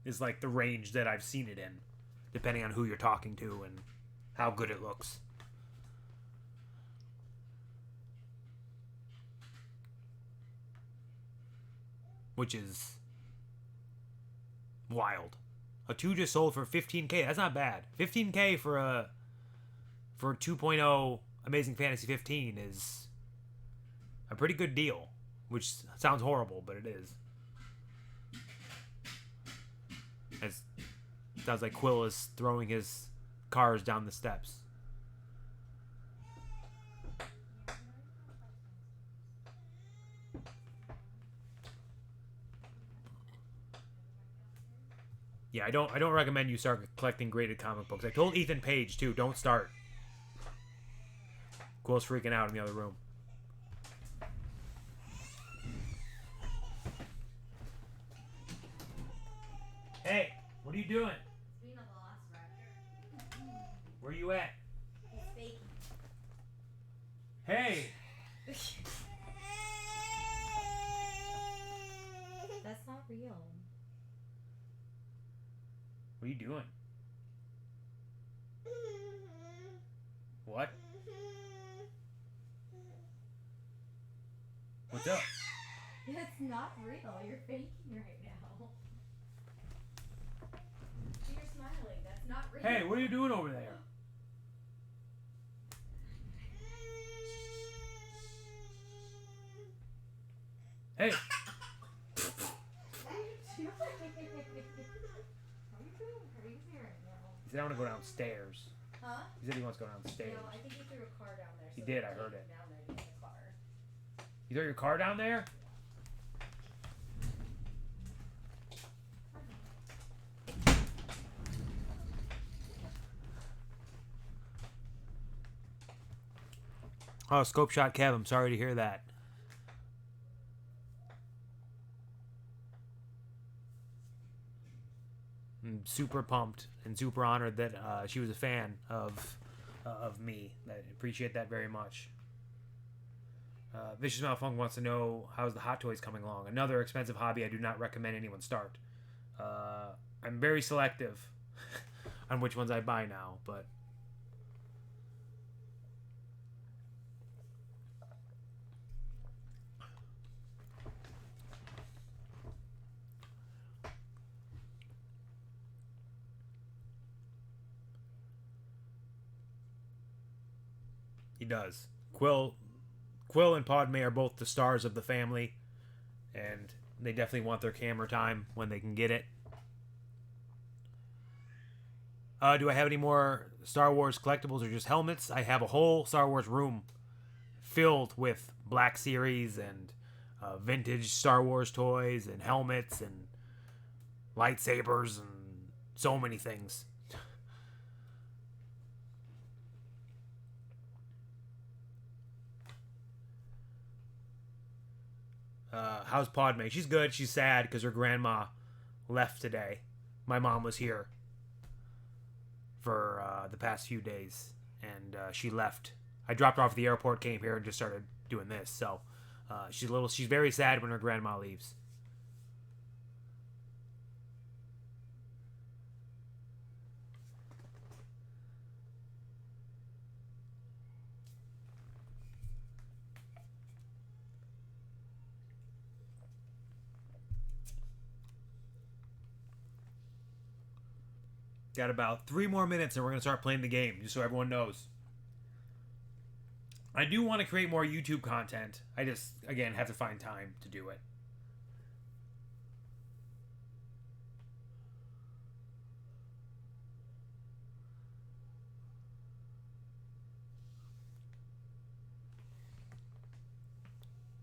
is like the range that I've seen it in, depending on who you're talking to and how good it looks. which is wild. A 2 just sold for $15K. That's not bad. $15K for a 2.0 Amazing Fantasy 15 is a pretty good deal, which sounds horrible, but it is. It sounds like Quill is throwing his cars down the steps. Yeah, I don't recommend you start collecting graded comic books. I told Ethan Page too, don't start. Quill's freaking out in the other room. Hey, what are you doing? Being a velociraptor. Where you at? He's fake. Hey! That's not real. What are you doing? What? What's up? It's not real. You're faking right now. You're smiling. That's not real. Hey, what are you doing over there? Hey! He said I want to go downstairs. Huh? He said he wants to go downstairs. No, I think he threw a car down there. He did, I heard it. Down there to get the car. You throw your car down there? Oh, Scope Shot Kev, I'm sorry to hear that. I'm super pumped and super honored that she was a fan of me. I appreciate that very much. Vicious Malfunk wants to know, how's the Hot Toys coming along? Another expensive hobby I do not recommend anyone start. I'm very selective on which ones I buy now, but he does. Quill and Padme are both the stars of the family, and they definitely want their camera time when they can get it. Do I have any more Star Wars collectibles or just helmets? I have a whole Star Wars room filled with Black Series and vintage Star Wars toys and helmets and lightsabers and so many things. How's Padme? She's good. She's sad because her grandma left today. My mom was here for the past few days, and she left. I dropped her off at the airport, came here, and just started doing this. So she's very sad when her grandma leaves. Got about 3 more minutes and we're going to start playing the game, just so everyone knows. I do want to create more YouTube content. I just, again, have to find time to do it.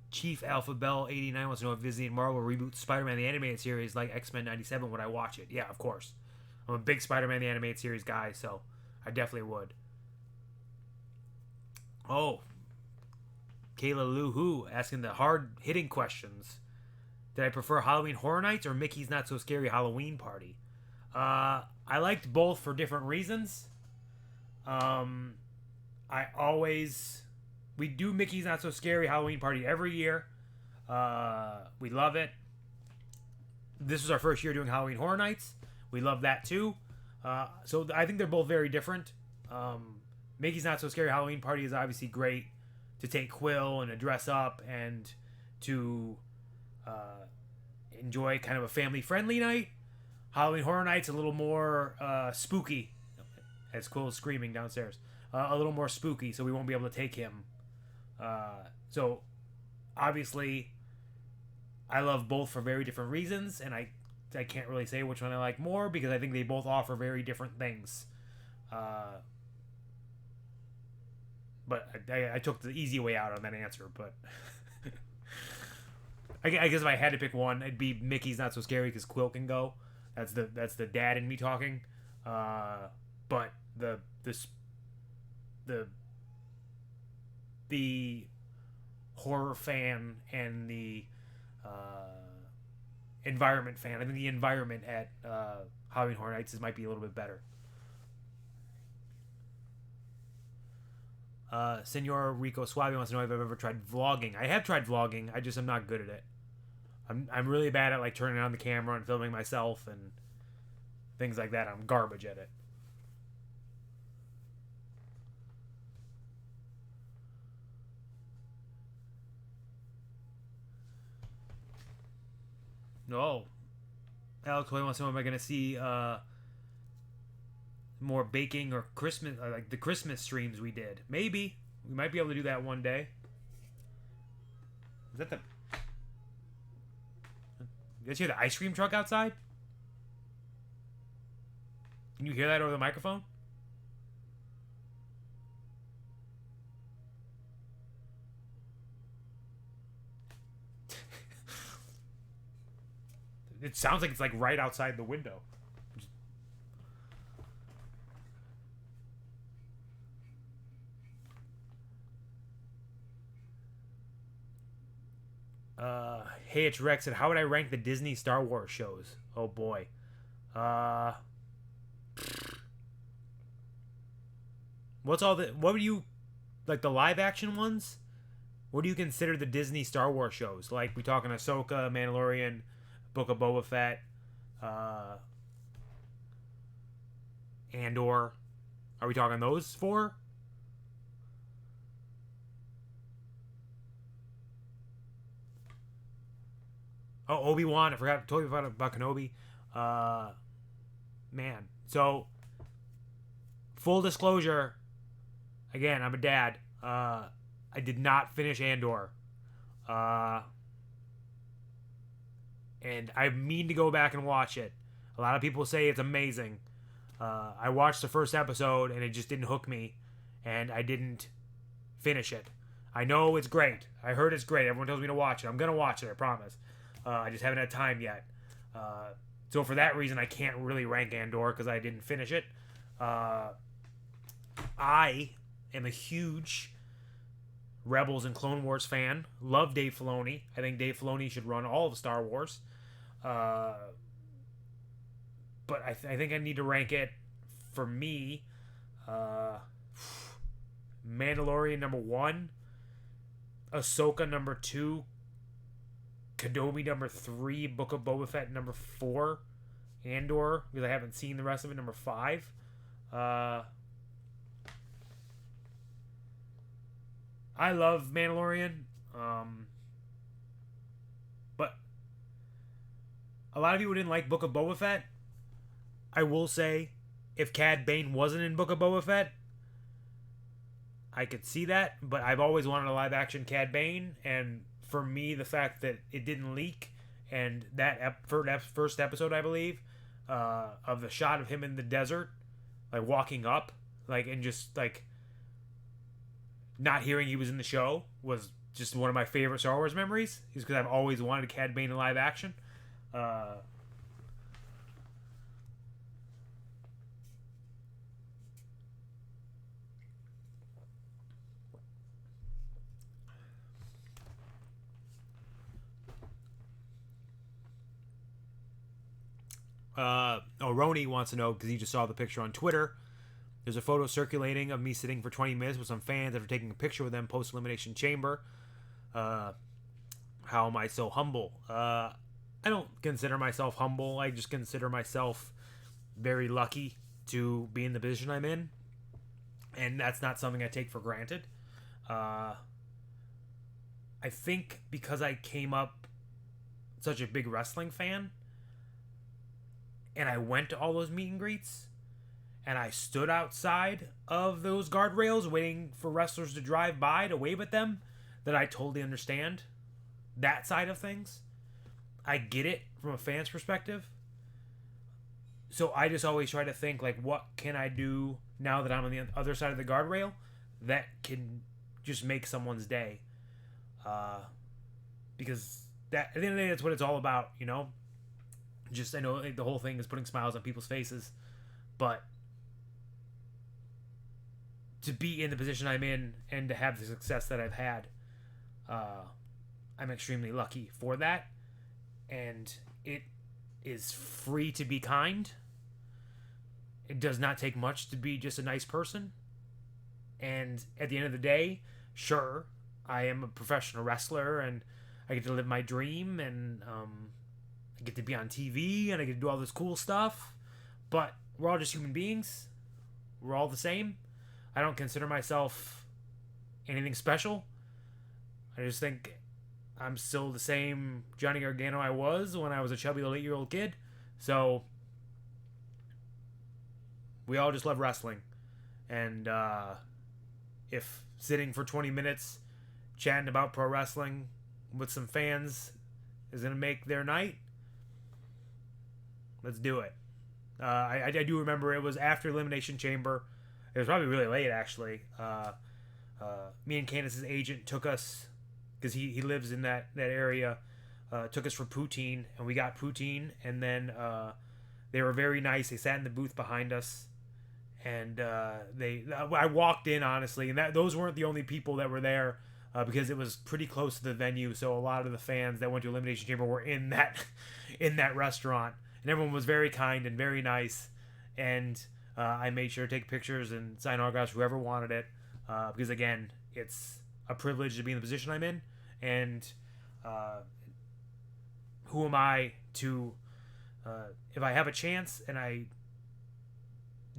Chief Alpha Bell 89 wants to know if Disney and Marvel reboot Spider-Man the Animated Series like X-Men 97. Would I watch it? Yeah, of course. I'm a big Spider-Man the Animated Series guy, so I definitely would. Oh. Kayla Lou Who asking the hard-hitting questions. Did I prefer Halloween Horror Nights or Mickey's Not So Scary Halloween Party? I liked both for different reasons. We do Mickey's Not So Scary Halloween Party every year. We love it. This was our first year doing Halloween Horror Nights. We love that too. So I think they're both very different. Mickey's Not So Scary Halloween Party is obviously great to take Quill and to dress up and to enjoy kind of a family-friendly night. Halloween Horror Night's a little more spooky. As cool as screaming downstairs. A little more spooky, so we won't be able to take him. So, obviously, I love both for very different reasons, and I can't really say which one I like more because I think they both offer very different things. But I took the easy way out on that answer, but... I guess if I had to pick one, it'd be Mickey's Not So Scary because Quill can go. That's the dad in me talking. But the horror fan and the environment fan. I think the environment at Halloween Horror Nights might be a little bit better. Senor Rico Suave wants to know if I've ever tried vlogging. I have tried vlogging. I just am not good at it. I'm really bad at like turning on the camera and filming myself and things like that. I'm garbage at it. No. Alex Hoy wants to know, am I going to see more baking or Christmas, like the Christmas streams we did? Maybe. We might be able to do that one day. Is that the... You guys hear the ice cream truck outside? Can you hear that over the microphone? It sounds like it's like right outside the window. Hey, it's Rex said, how would I rank the Disney Star Wars shows? Oh boy. What would you, like the live action ones? What do you consider the Disney Star Wars shows? Like, we talking Ahsoka, Mandalorian, Book of Boba Fett, Andor. Are we talking those four? Oh, Obi-Wan. I forgot. Totally forgot about Kenobi. Man. So, full disclosure. Again, I'm a dad. I did not finish Andor. And I mean to go back and watch it. A lot of people say it's amazing. I watched the first episode and it just didn't hook me. And I didn't finish it. I know it's great. I heard it's great. Everyone tells me to watch it. I'm going to watch it, I promise. I just haven't had time yet. So for that reason, I can't really rank Andor because I didn't finish it. I am a huge Rebels and Clone Wars fan. Love Dave Filoni. I think Dave Filoni should run all of Star Wars. But I think I need to rank it for me. Mandalorian number 1. Ahsoka number 2. Kenobi number 3, Book of Boba Fett number 4, Andor, because I haven't seen the rest of it, number 5. I love Mandalorian, but a lot of people didn't like Book of Boba Fett. I will say, if Cad Bane wasn't in Book of Boba Fett, I could see that, but I've always wanted a live-action Cad Bane, and for me, the fact that it didn't leak, and that first episode, I believe, of the shot of him in the desert, like walking up, like, and just like not hearing he was in the show was just one of my favorite Star Wars memories. Is because I've always wanted Cad Bane in live action. Roni wants to know, because he just saw the picture on Twitter. There's a photo circulating of me sitting for 20 minutes with some fans after taking a picture with them post-elimination chamber. How am I so humble? I don't consider myself humble. I just consider myself very lucky to be in the position I'm in. And that's not something I take for granted. I think because I came up... such a big wrestling fan, and I went to all those meet and greets, and I stood outside of those guardrails waiting for wrestlers to drive by to wave at them, that I totally understand that side of things. I get it from a fan's perspective. So I just always try to think, like, what can I do now that I'm on the other side of the guardrail that can just make someone's day? Because that, at the end of the day, that's what it's all about, you know? Just, I know like, the whole thing is putting smiles on people's faces, but to be in the position I'm in and to have the success that I've had, I'm extremely lucky for that. And it is free to be kind. It does not take much to be just a nice person. And at the end of the day, sure, I am a professional wrestler and I get to live my dream, and I get to be on TV and I get to do all this cool stuff. But we're all just human beings. We're all the same. I don't consider myself anything special. I just think I'm still the same Johnny Gargano I was when I was a chubby little 8-year-old kid. So we all just love wrestling. And if sitting for 20 minutes chatting about pro wrestling with some fans is going to make their night, let's do it. I do remember it was after Elimination Chamber. It was probably really late, actually. Me and Candace's agent took us, because he lives in that area, took us for poutine, and we got poutine, and then they were very nice. They sat in the booth behind us, and I walked in, honestly, and those weren't the only people that were there, because it was pretty close to the venue, so a lot of the fans that went to Elimination Chamber were in that restaurant, and everyone was very kind and very nice, and I made sure to take pictures and sign autographs whoever wanted it, because again, it's a privilege to be in the position I'm in, and who am I to, if I have a chance and I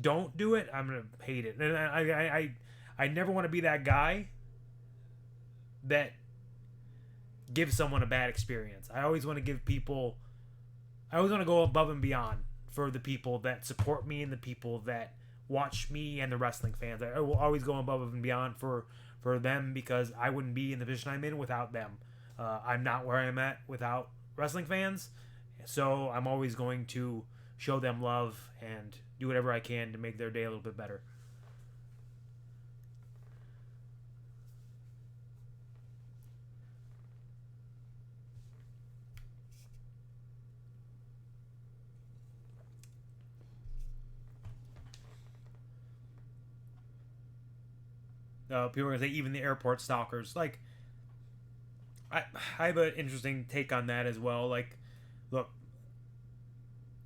don't do it, I'm gonna hate it. And I never want to be that guy that gives someone a bad experience. I always want to give people, I always want to go above and beyond for the people that support me and the people that watch me and the wrestling fans. I will always go above and beyond for them, because I wouldn't be in the position I'm in without them. I'm not where I'm at without wrestling fans, so I'm always going to show them love and do whatever I can to make their day a little bit better. People are gonna say even the airport stalkers. Like, I have an interesting take on that as well. Like, look,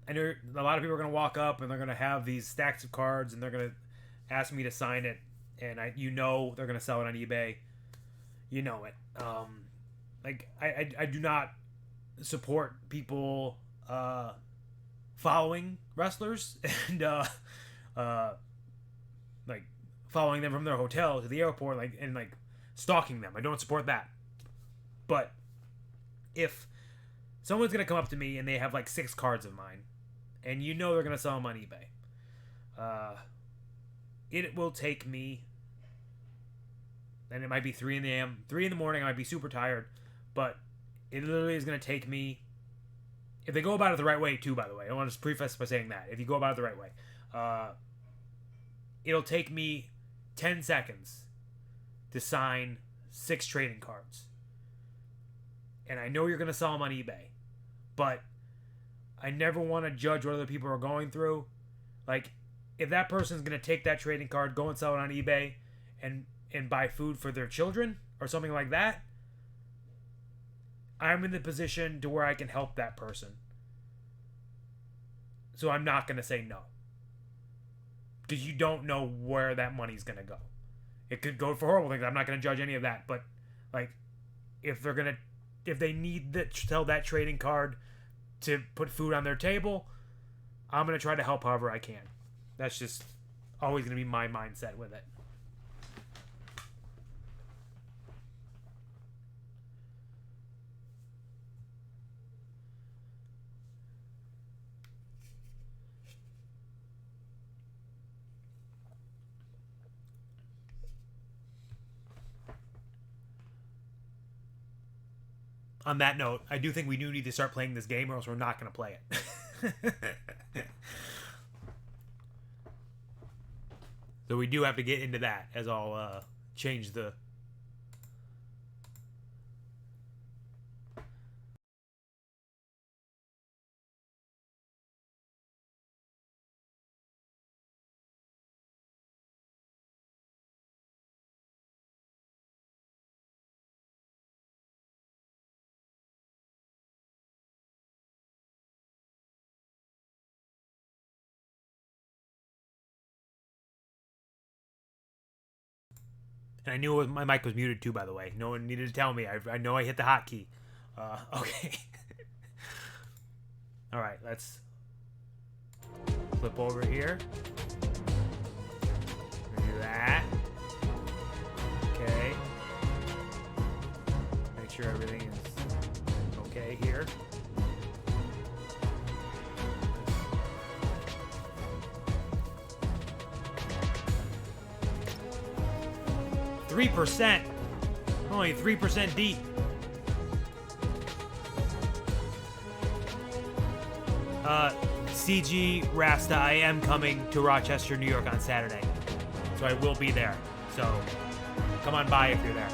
I know a lot of people are gonna walk up and they're gonna have these stacks of cards and they're gonna ask me to sign it, and they're gonna sell it on eBay. You know it. Like, I do not support people following wrestlers and like following them from their hotel to the airport, and stalking them. I don't support that. But if someone's gonna come up to me and they have like 6 cards of mine, and they're gonna sell them on eBay, it will take me, and it might be 3 in the morning. I might be super tired, but it literally is gonna take me, if they go about it the right way too, by the way, I want to preface by saying that if you go about it the right way, it'll take me 10 seconds to sign 6 trading cards. And I know you're going to sell them on eBay, but I never want to judge what other people are going through. Like, if that person's going to take that trading card, go and sell it on eBay, and buy food for their children or something like that, I'm in the position to where I can help that person. So I'm not going to say no. Because you don't know where that money's going to go. It could go for horrible things. I'm not going to judge any of that. But, like, if they need to sell that trading card to put food on their table, I'm going to try to help however I can. That's just always going to be my mindset with it. on that note, I do think we do need to start playing this game, or else we're not going to play it. So we do have to get into that, as I'll change the... And I knew my mic was muted too, by the way. No one needed to tell me. I know I hit the hotkey. Okay. All right, let's flip over here. Do that. Okay. Make sure everything is okay here. 3%. Only 3% deep. CG Rasta, I am coming to Rochester, New York on Saturday. So I will be there. So come on by if you're there.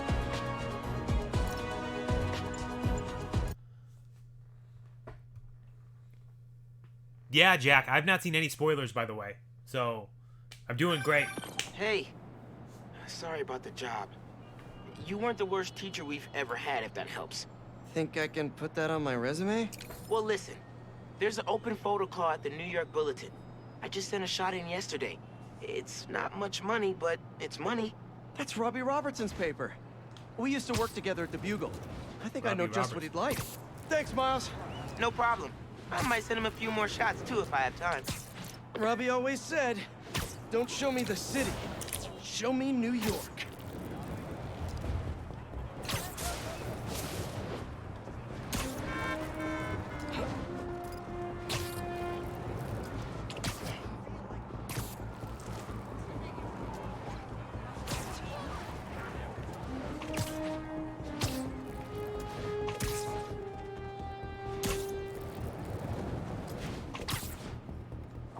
Yeah, Jack, I've not seen any spoilers, by the way. So I'm doing great. Hey, sorry about the job. You weren't the worst teacher we've ever had, if that helps. Think I can put that on my resume? Well, listen. There's an open photo call at the New York Bulletin. I just sent a shot in yesterday. It's not much money, but it's money. That's Robbie Robertson's paper. We used to work together at the Bugle. I think I know just what he'd like. Thanks, Miles. No problem. I might send him a few more shots, too, if I have time. Robbie always said, don't show me the city. Show me New York.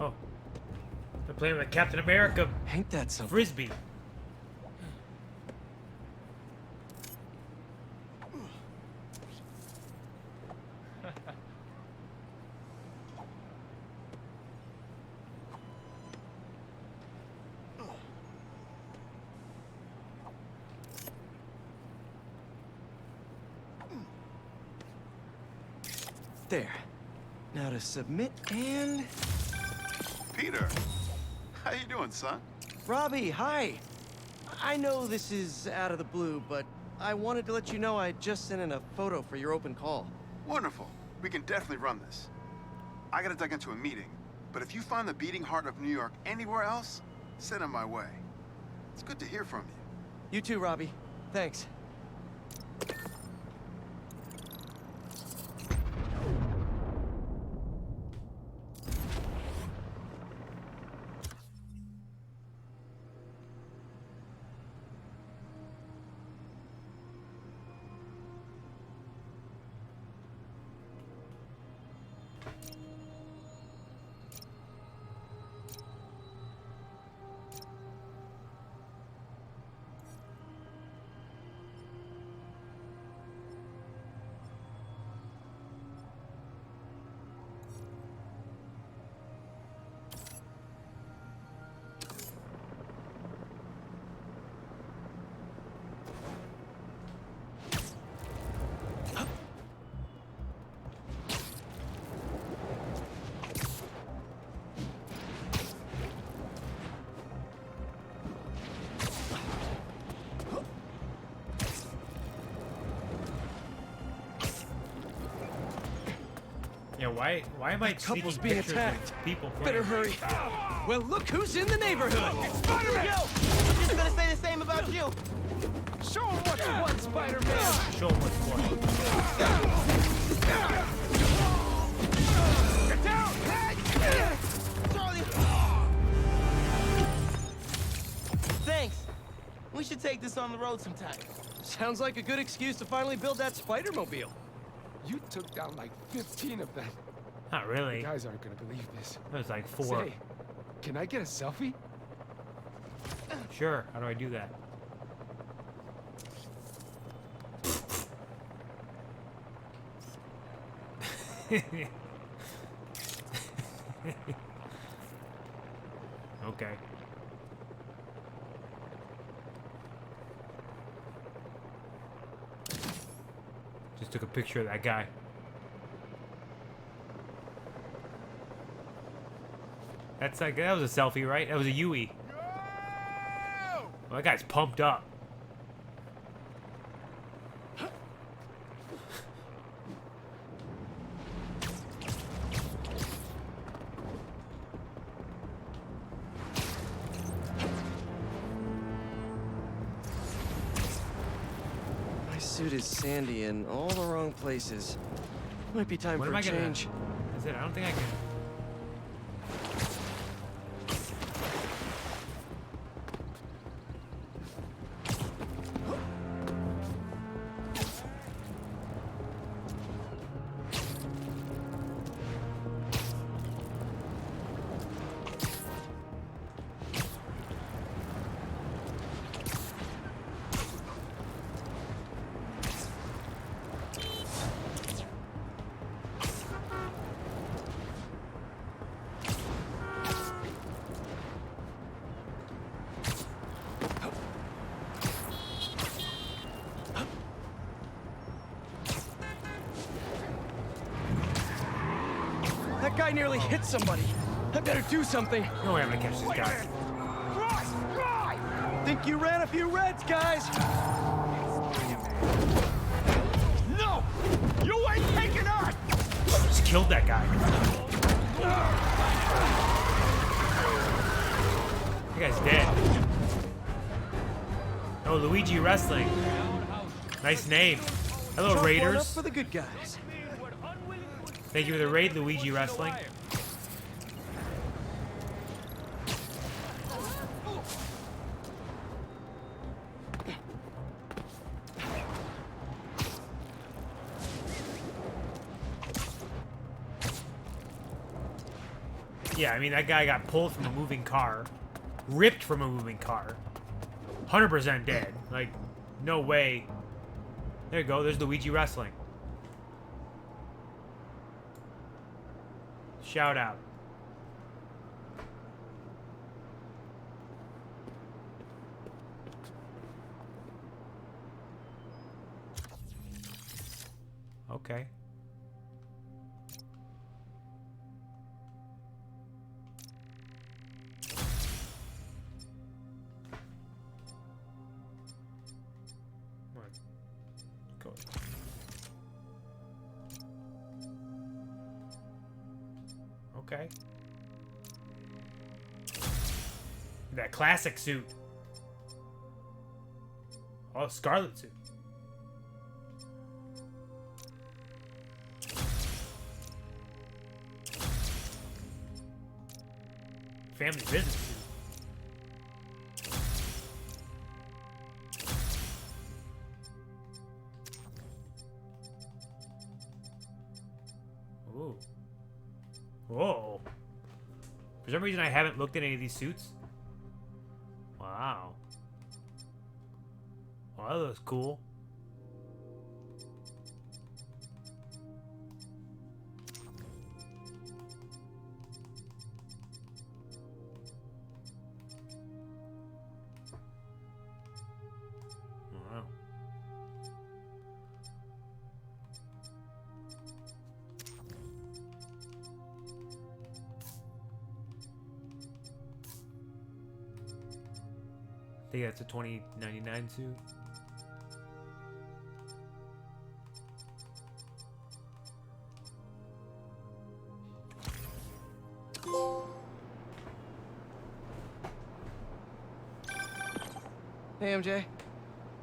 Oh. They're playing with Captain America Ain't that something? Frisbee. There. Now to submit and... Peter, how you doing, son? Robbie, hi. I know this is out of the blue, but I wanted to let you know I just sent in a photo for your open call. Wonderful. We can definitely run this. I gotta duck into a meeting, but if you find the beating heart of New York anywhere else, send it my way. It's good to hear from you. You too, Robbie. Thanks. Yeah, why am I Couple's sneaking being pictures attacked. of people? Better hurry. Well, look who's in the neighborhood. Spider-Man! Yo! I'm just gonna say the same about you. Show him what you want, Spider-Man. Show 'em what's what. Get down! Charlie! Thanks. We should take this on the road sometime. Sounds like a good excuse to finally build that Spider-Mobile. You took down like 15 of them. Not really. You guys aren't gonna believe this. It was like 4. Say, can I get a selfie? Sure. How do I do that? Okay. Just took a picture of that guy. That's like, that was a selfie, right? That was a Yui. Well, that guy's pumped up. My suit is sandy in all the wrong places. Might be time What for am a I gonna... change. That's it. I don't think I can... That guy nearly hit somebody. I better do something. No way I'm gonna catch this guy. Think you ran a few reds, guys? No! You ain't taking on! Just killed that guy. That guy's dead. Oh, Luigi Wrestling. Nice name. Hello, Chalk one up Raiders. for the good guys. Thank you for the raid, Luigi Wrestling. Yeah, I mean, that guy got pulled from a moving car, ripped from a moving car, 100% dead. Like, no way. There you go, there's Luigi Wrestling. Shout out. Okay. What? Go. Okay. That classic suit. Oh, scarlet suit. Family business suit. Ooh. Whoa. For some reason, I haven't looked at any of these suits. Wow. Well, that looks cool. Wow. I think that's a 2099 suit. Hey, MJ.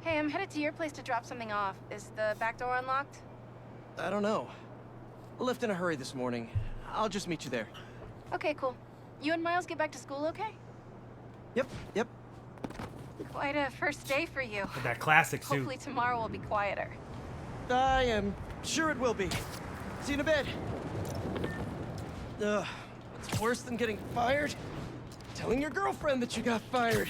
Hey, I'm headed to your place to drop something off. Is the back door unlocked? I don't know. Left in a hurry this morning. I'll just meet you there. Okay, cool. You and Miles get back to school okay? Yep. Quite a first day for you. With that classic suit. Hopefully tomorrow will be quieter. I am Sure it will be. See you in a bit. What's worse than getting fired? Telling your girlfriend that you got fired.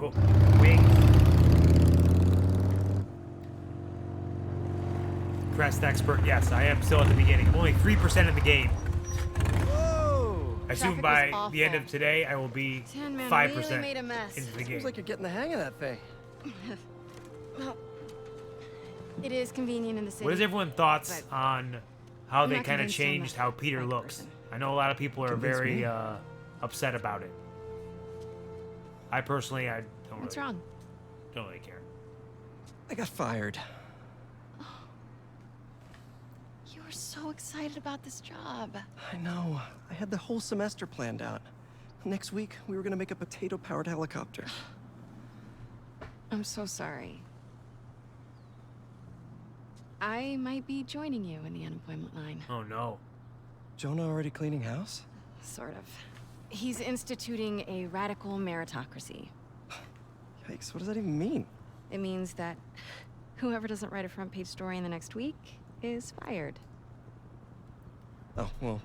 Oh, wings. Crest expert, yes, I am still at the beginning. I'm only 3% of the game. Whoa! I assume Traffic was by the end of awful. today, I will be Tin Man 5% really made a mess. into the game. Seems like you're getting the hang of that thing. Well, it is convenient in the city. What is everyone's thoughts but on how I'm they not kind of convinced I'm changed the how Peter right looks? person. I know a lot of people are Convince very me. upset about it. I personally, I What's wrong? don't really care. I got fired. You were so excited about this job. I know. I had the whole semester planned out. Next week, we were gonna make a potato-powered helicopter. I'm so sorry. I might be joining you in the unemployment line. Oh no. Jonah already cleaning house? Sort of. He's instituting a radical meritocracy. Yikes, what does that even mean? It means that whoever doesn't write a front page story in the next week is fired. Oh, well,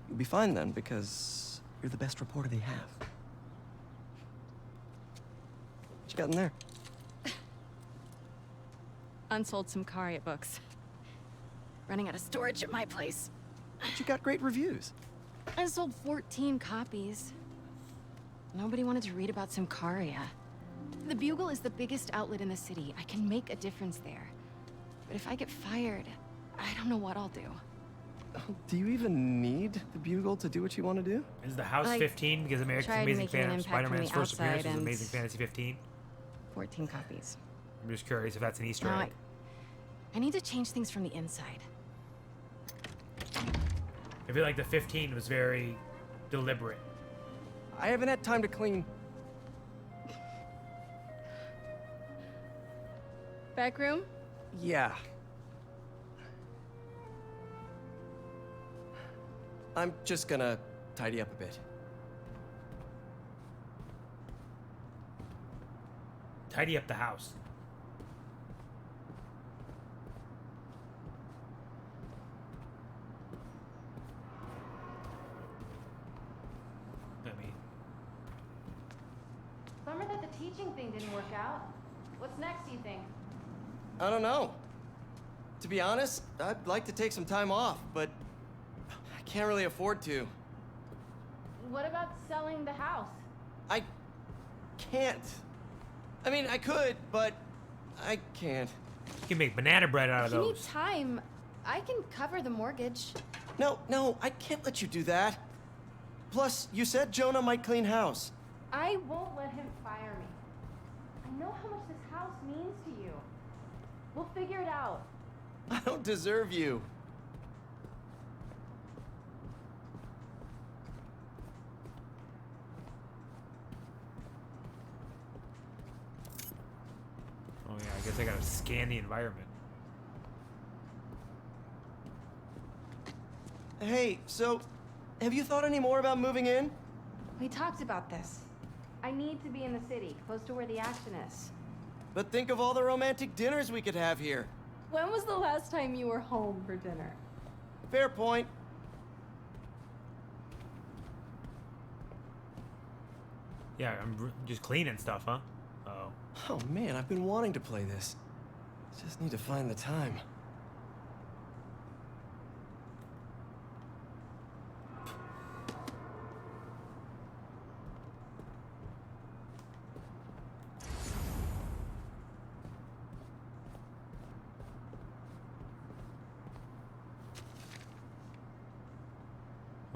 you'll be fine then, because you're the best reporter they have. What you got in there? Unsold Simcaria books. Running out of storage at my place. But you got great reviews. I sold 14 copies. Nobody wanted to read about Simcaria. The Bugle is the biggest outlet in the city. I can make a difference there. But if I get fired, I don't know what I'll do. Do you even need the Bugle to do what you want to do? Is the house I 15 because tried Amazing making an impact from Spider-Man's the first appearance outside was and- Amazing Fantasy 15? 14 copies. I'm just curious if that's an Easter Now egg. I need to change things from the inside. I feel like the 15 was very deliberate. I haven't had time to clean. Back room? Yeah. I'm just gonna tidy up a bit. Tidy up the house. I mean, Bummer that the teaching thing didn't work out. What's next, do you think? I don't know. To be honest, I'd like to take some time off, but I can't really afford to. What about selling the house? I can't. I mean, I could, but I can't. you can make banana bread out of If you need those. time, I can cover the mortgage. No, I can't let you do that. Plus, you said Jonah might clean house. I won't let him fire me. I know how much this house means to you. We'll figure it out. I don't deserve you. Oh yeah, I guess I gotta scan the environment. Hey, so, have you thought any more about moving in? We talked about this. I need to be in the city, close to where the action is. But think of all the romantic dinners we could have here. When was the last time you were home for dinner? Fair point. Yeah, I'm just cleaning stuff, huh? Oh. Oh man, I've been wanting to play this. Just need to find the time.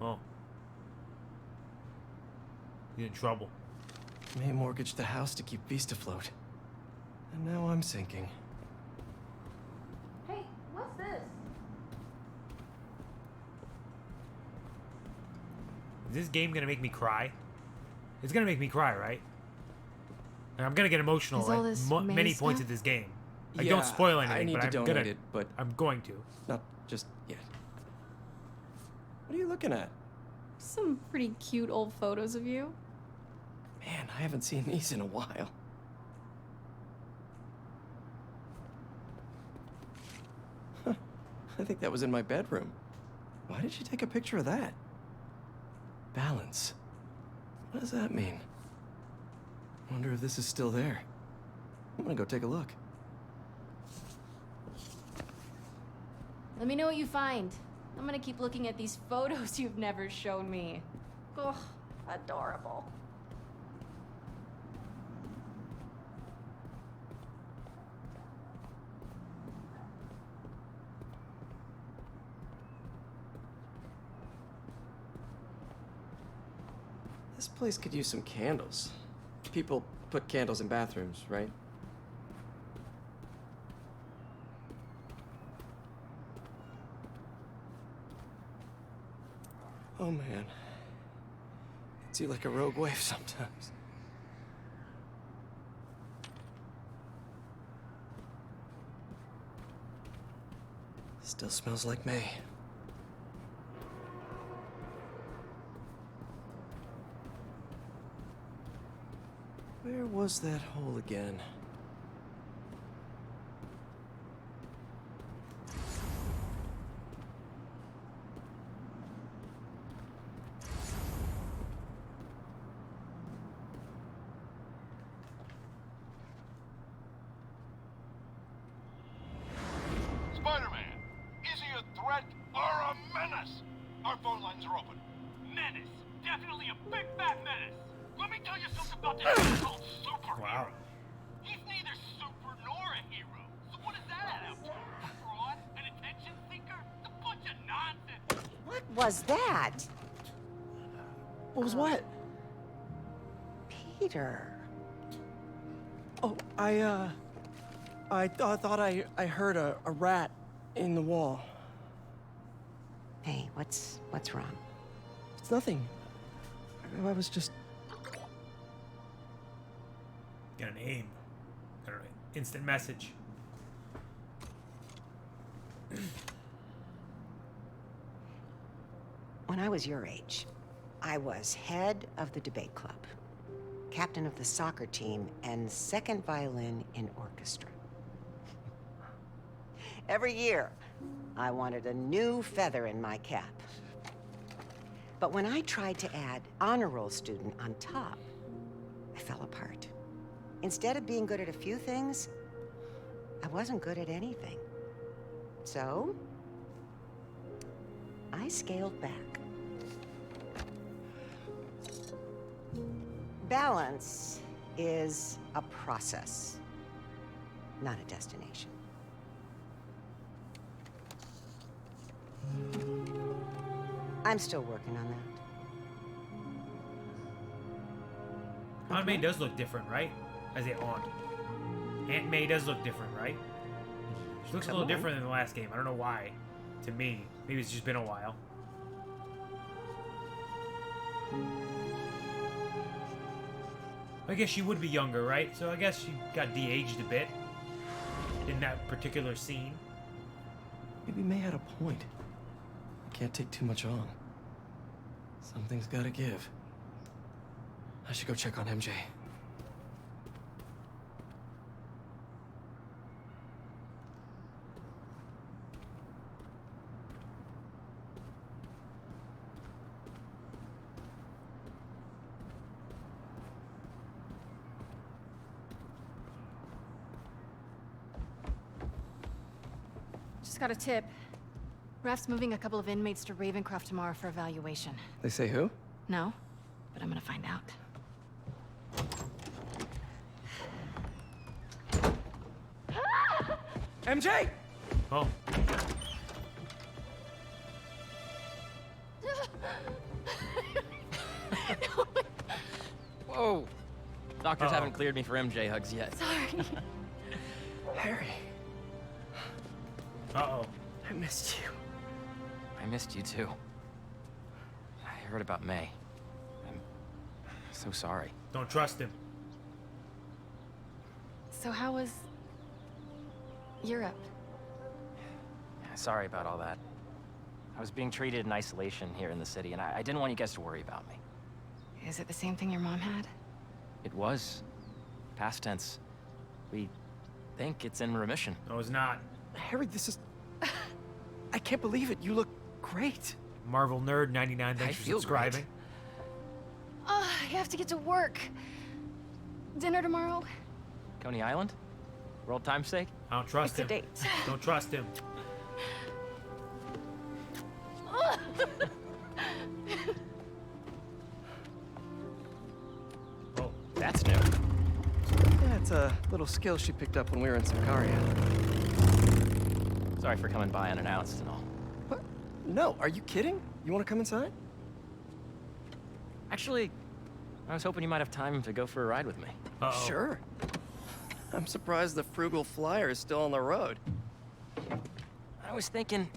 Oh. He's in trouble. May mortgage the house to keep Beast afloat. And now I'm sinking. Hey, what's this? Is this game gonna make me cry? It's gonna make me cry, right? And I'm gonna get emotional Is all at this many May points stuff? of this game. Like, Yeah, don't spoil anything, I need but to I'm donate gonna. it, but I'm going to. not just yet. What are you looking at? Some pretty cute old photos of you. Man, I haven't seen these in a while. Huh. I think that was in my bedroom. Why did she take a picture of that? Balance. What does that mean? Wonder if this is still there. I'm gonna go take a look. Let me know what you find. I'm gonna keep looking at these photos you've never shown me. Ugh, adorable. This place could use some candles. People put candles in bathrooms, right? Oh man. It's you like a rogue wave sometimes. Still smells like May. Where was that hole again? Spider-Man, is he a threat or a menace? Our phone lines are open. Menace. Definitely a big fat menace. Let me tell you something about this thing called superhero. Wow. He's neither super nor a hero. So what is that out to? A fraud? An attention seeker? A bunch of nonsense. What was that? What was what? Peter. Oh, I thought I heard a rat in the wall. Hey, what's wrong? It's nothing. I was just... Got an aim. Got an instant message. When I was your age, I was head of the debate club, captain of the soccer team, and second violin in orchestra. Every year, I wanted a new feather in my cap. But when I tried to add honor roll student on top, I fell apart. Instead of being good at a few things, I wasn't good at anything. So, I scaled back. Balance is a process, not a destination. I'm still working on that. Aunt May does look different, right? As a aunt. Aunt May does look different, right? She looks a little different than the last game. I don't know why. To me. Maybe it's just been a while. I guess she would be younger, right? So I guess she got de-aged a bit. In that particular scene. Maybe May had a point. I can't take too much on. Something's gotta give. I should go check on MJ. Just got a tip. Raph's moving a couple of inmates to Ravencroft tomorrow for evaluation. They say who? No, but I'm gonna find out. MJ! Oh. Whoa. Doctors haven't cleared me for MJ hugs yet. Sorry. Harry, Uh-oh. I missed you. I missed you too. I heard about May. I'm so sorry. Don't trust him. So how was Europe? Yeah, sorry about all that. I was being treated in isolation here in the city, and I didn't want you guys to worry about me. Is it the same thing your mom had? It was. Past tense. We think it's in remission. No, it's not. Harry, this is... I can't believe it. You look great. Marvel Nerd 99, thanks for subscribing. I have to get to work. Dinner tomorrow? Coney Island? World Time's sake? I don't trust him. It's a date. Don't trust him. Oh, that's new. Yeah, it's a little skill she picked up when we were in Sicaria. Sorry for coming by unannounced and all. What? No, are you kidding? You want to come inside? Actually, I was hoping you might have time to go for a ride with me. Uh-oh. Sure. I'm surprised the frugal flyer is still on the road. I was thinking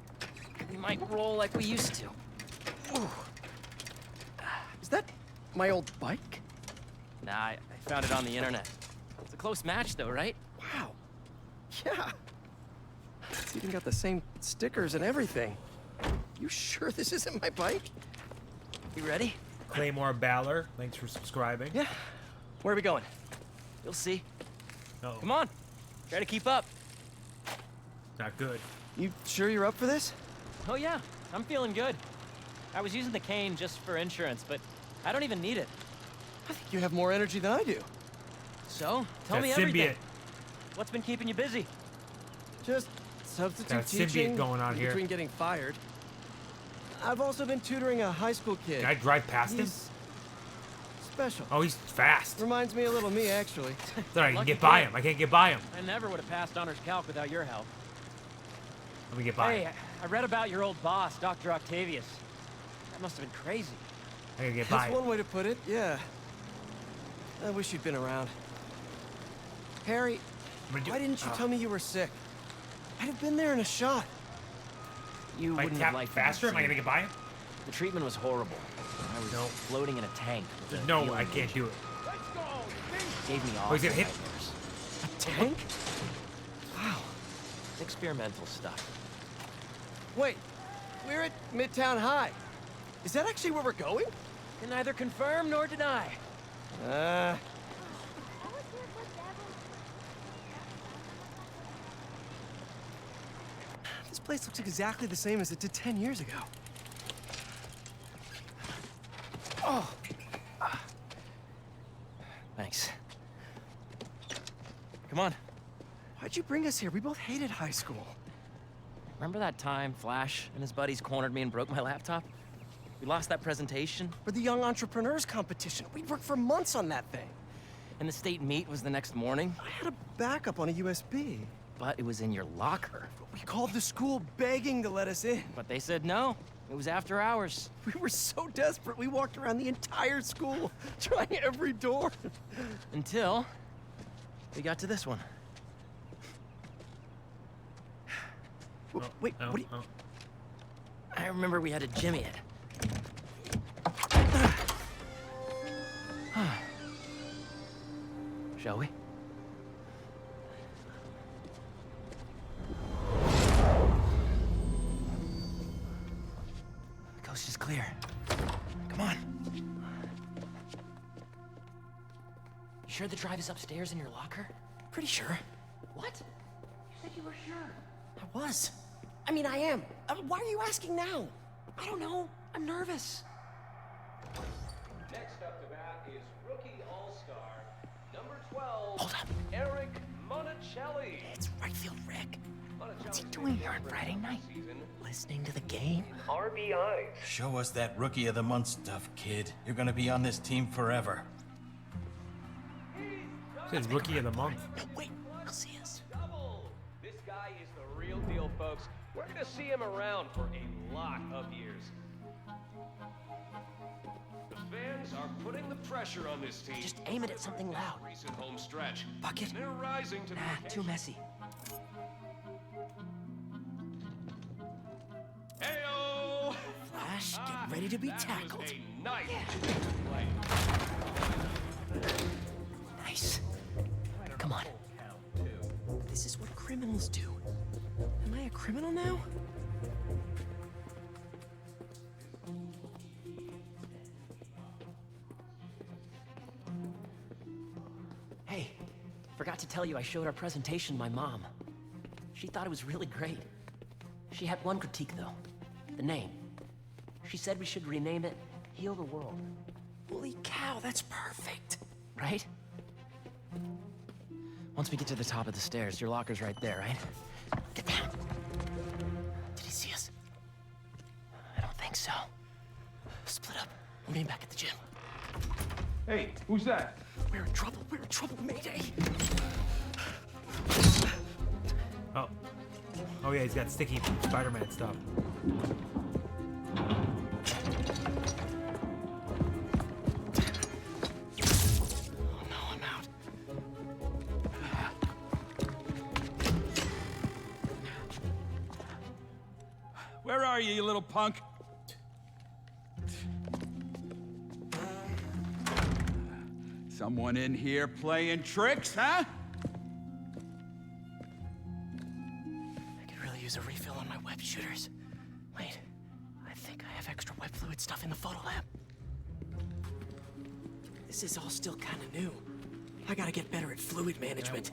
we might roll like we used to. Ooh. Is that my old bike? Nah, I found it on the internet. It's a close match though, right? Wow. Yeah. It's even got the same stickers and everything. You sure this isn't my bike? You ready? Claymore Baller, thanks for subscribing. Yeah. Where are we going? You'll see. Uh-oh. Come on. Try to keep up. Not good. You sure you're up for this? Oh yeah, I'm feeling good. I was using the cane just for insurance, but I don't even need it. I think you have more energy than I do. So, tell me everything. Symbiote. What's been keeping you busy? Just substitute Got a symbiote teaching going on here. between getting fired. I've also been tutoring a high school kid. Can I drive past him? He's special. Oh, he's fast. Reminds me a little of me, actually. It's alright, I can get by him. I can't get by him. I never would have passed honors calc without your help. Let me get by him. Hey, I read about your old boss, Dr. Octavius. That must have been crazy. I gotta get by That's him. one way to put it, yeah. I wish you'd been around. Harry, why didn't you tell me you were sick? I'd have been there in a shot. You If I wouldn't tap have liked faster, am I gonna get by him? The treatment was horrible. I was floating in a tank. with a No, healing I can't agent. do it. Gave me Oh, awful he's gonna hit. nightmares. A tank? Wow. Experimental stuff. Wait, we're at Midtown High. Is that actually where we're going? Can neither confirm nor deny. This place looks exactly the same as it did 10 years ago. Oh. Thanks. Come on. Why'd you bring us here? We both hated high school. Remember that time Flash and his buddies cornered me and broke my laptop? We lost that presentation. For the Young Entrepreneurs competition. We'd worked for months on that thing. And the state meet was the next morning. I had a backup on a USB. But it was in your locker. We called the school begging to let us in. But they said no. It was after hours. We were so desperate, we walked around the entire school, trying every door. Until we got to this one. Wait, what do you... I remember we had to jimmy it. Shall we? The coast is clear. Come on. You sure the drive is upstairs in your locker? Pretty sure. What? You said you were sure. I was. I mean, I am. Why are you asking now? I don't know. I'm nervous. Next up to bat is rookie all-star, number 12, Hold up. Eric Monticelli. It's right field Rick. What's he doing here on Friday night? Listening to the game? RBIs. Show us that Rookie of the Month stuff, kid. You're gonna be on this team forever. It's Rookie of the Month. No, wait. He'll see us. Double. This guy is the real deal, folks. We're gonna see him around for a lot of years. The fans are putting the pressure on this team. Just aim it at something loud. Recent home stretch. Bucket? They're rising to the Nah, too messy. Heyo! Flash, get ready to be tackled. Was a nice play. Nice. Come on. This is what criminals do. Am I a criminal now? Hey, forgot to tell you I showed our presentation to my mom. She thought it was really great. She had one critique, though. The name. She said we should rename it Heal the World. Holy cow, that's perfect! Right? Once we get to the top of the stairs, your locker's right there, right? Get down. Did he see us? I don't think so. Split up. We'll meet back at the gym. Hey, who's that? We're in trouble. We're in trouble. Mayday. Oh. Oh yeah, he's got sticky Spider-Man stuff. Oh no, I'm out. Where are you little punk? Someone in here playing tricks, huh? I could really use a refill on my web shooters. Wait, I think I have extra web fluid stuff in the photo lab. This is all still kind of new. I gotta get better at fluid management.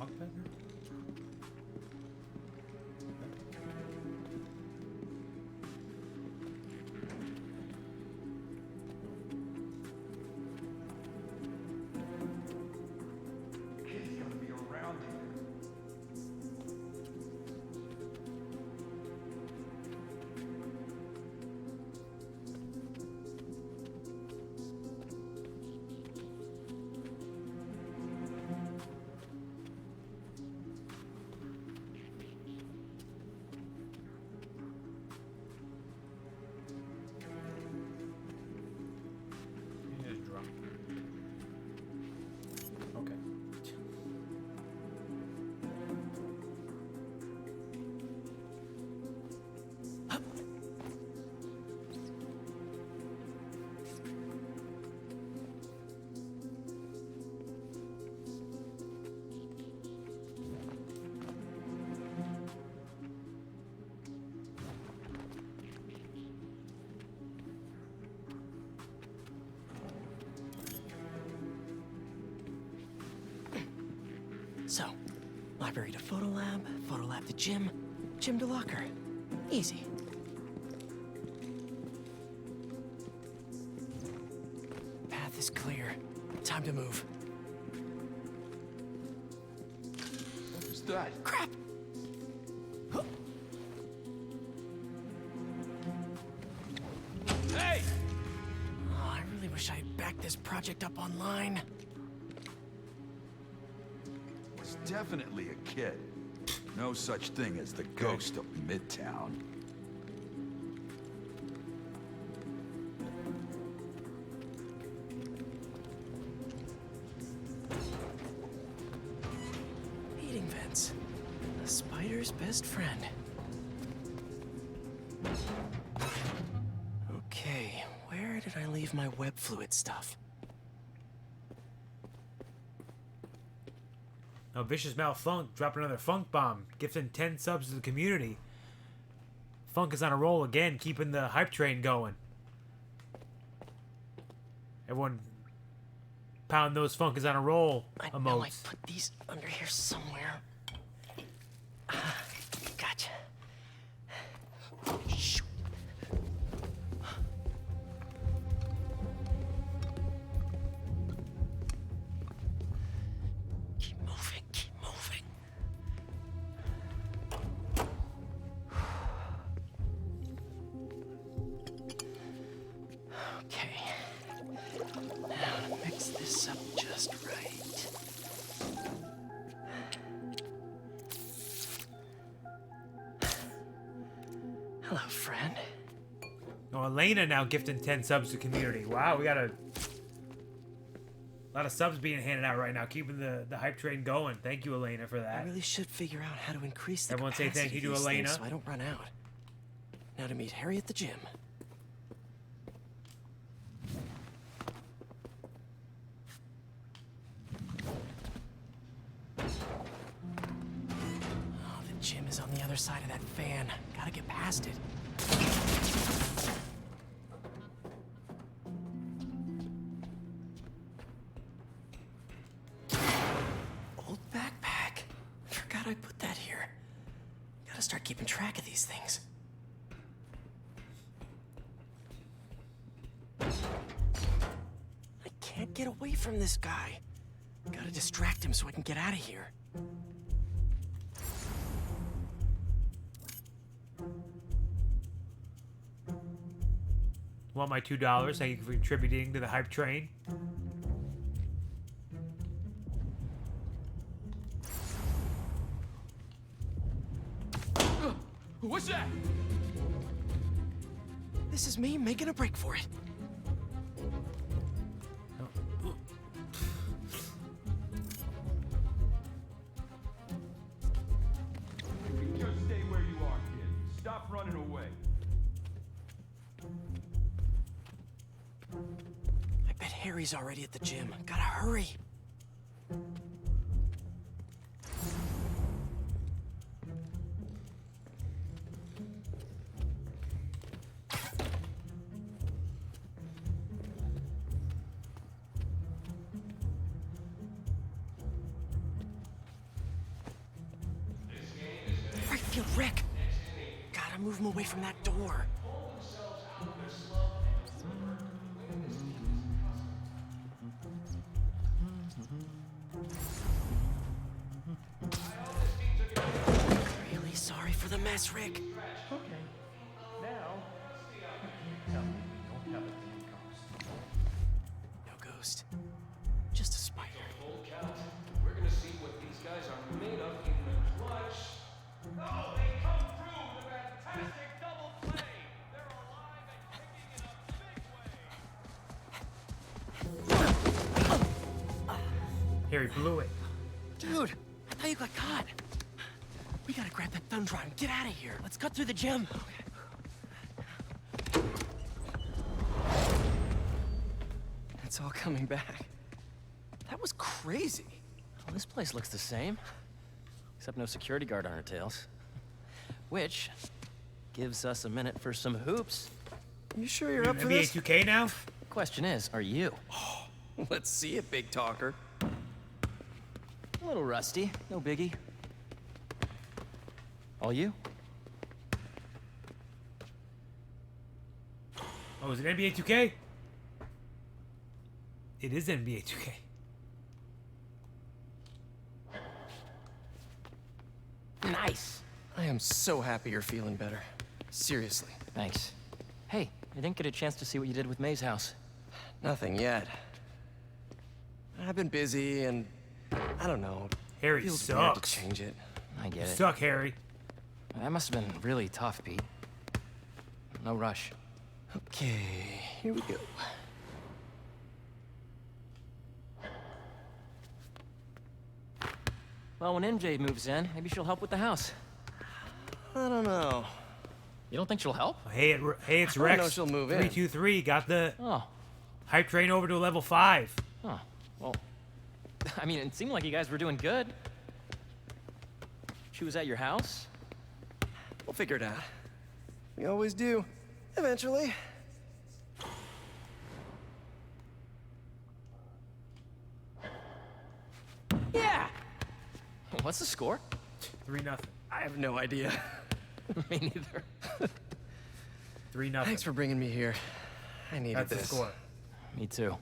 Okay. So, library to photo lab to gym, gym to locker. Easy. Path is clear. Time to move. Who's that? Crap! Hey! Oh, I really wish I had backed this project up online. Was definitely a kid. No such thing as the ghost of Midtown. Heating vents. The spider's best friend. Okay, where did I leave my web fluid stuff? Now, Vicious Mouth Funk dropped another funk bomb, gifting 10 subs to the community. Funk is on a roll again, keeping the hype train going. Everyone pound those Funk is on a roll I know I emotes. put these under here somewhere. Gotcha. Shoot. Keep moving, keep moving. Okay. Now mix this up just right. Hello, friend. Oh, Elena now gifting 10 subs to community. Wow, we got a lot of subs being handed out right now, keeping the hype train going. Thank you, Elena, for that. I really should figure out how to increase the Everyone say capacity thank you to of these things Elena. so I don't run out. Now to meet Harry at the gym. Oh, the gym is on the other side of that fan. Gotta get past it. Old backpack. Forgot I put that here. Gotta start keeping track of these things. I can't get away from this guy. Gotta distract him so I can get out of here. Want my $2? Thank you for contributing to the hype train. What's that? This is me making a break for it. Just stay where you are, kid. Stop running away. I bet Harry's already at the gym. Gotta hurry. Right field, Rick. Gotta move him away from that door. Really sorry for the mess, Rick. Okay. Now, tell me you don't have a clean cost. No ghost. Just a spider. Full count. We're gonna see what these guys are made of in the clutch. Oh, they come through with a fantastic double play. They're alive and kicking in a big way. Harry blew it. Dude, I thought you got caught. We gotta grab that thumb drive and get out of here. Let's cut through the gym. It's all coming back. That was crazy. Well, this place looks the same. Except no security guard on our tails. Which gives us a minute for some hoops. You sure you're up for NBA this? 2K now? Question is, are you? Let's see it, big talker. A little rusty, no biggie. All you? Oh, is it NBA 2K? It is NBA 2K. Nice. I am so happy you're feeling better. Seriously. Thanks. Hey, I didn't get a chance to see what you did with May's house. Nothing yet. I've been busy and I don't know. Harry Feels weird to sucks. change it. I get You it. suck, Harry. That must have been really tough, Pete. No rush. Okay, here we go. Well, when MJ moves in, maybe she'll help with the house. I don't know. You don't think she'll help? Hey, it's I Rex. know she'll move in. 323 got the Oh. hype train over to level 5. Oh. Well, I mean, it seemed like you guys were doing good. She was at your house? We'll figure it out. We always do. Eventually. Yeah! What's the score? 3-0. I have no idea. Me neither. 3-0. Thanks for bringing me here. I needed That's this. the score. Me too.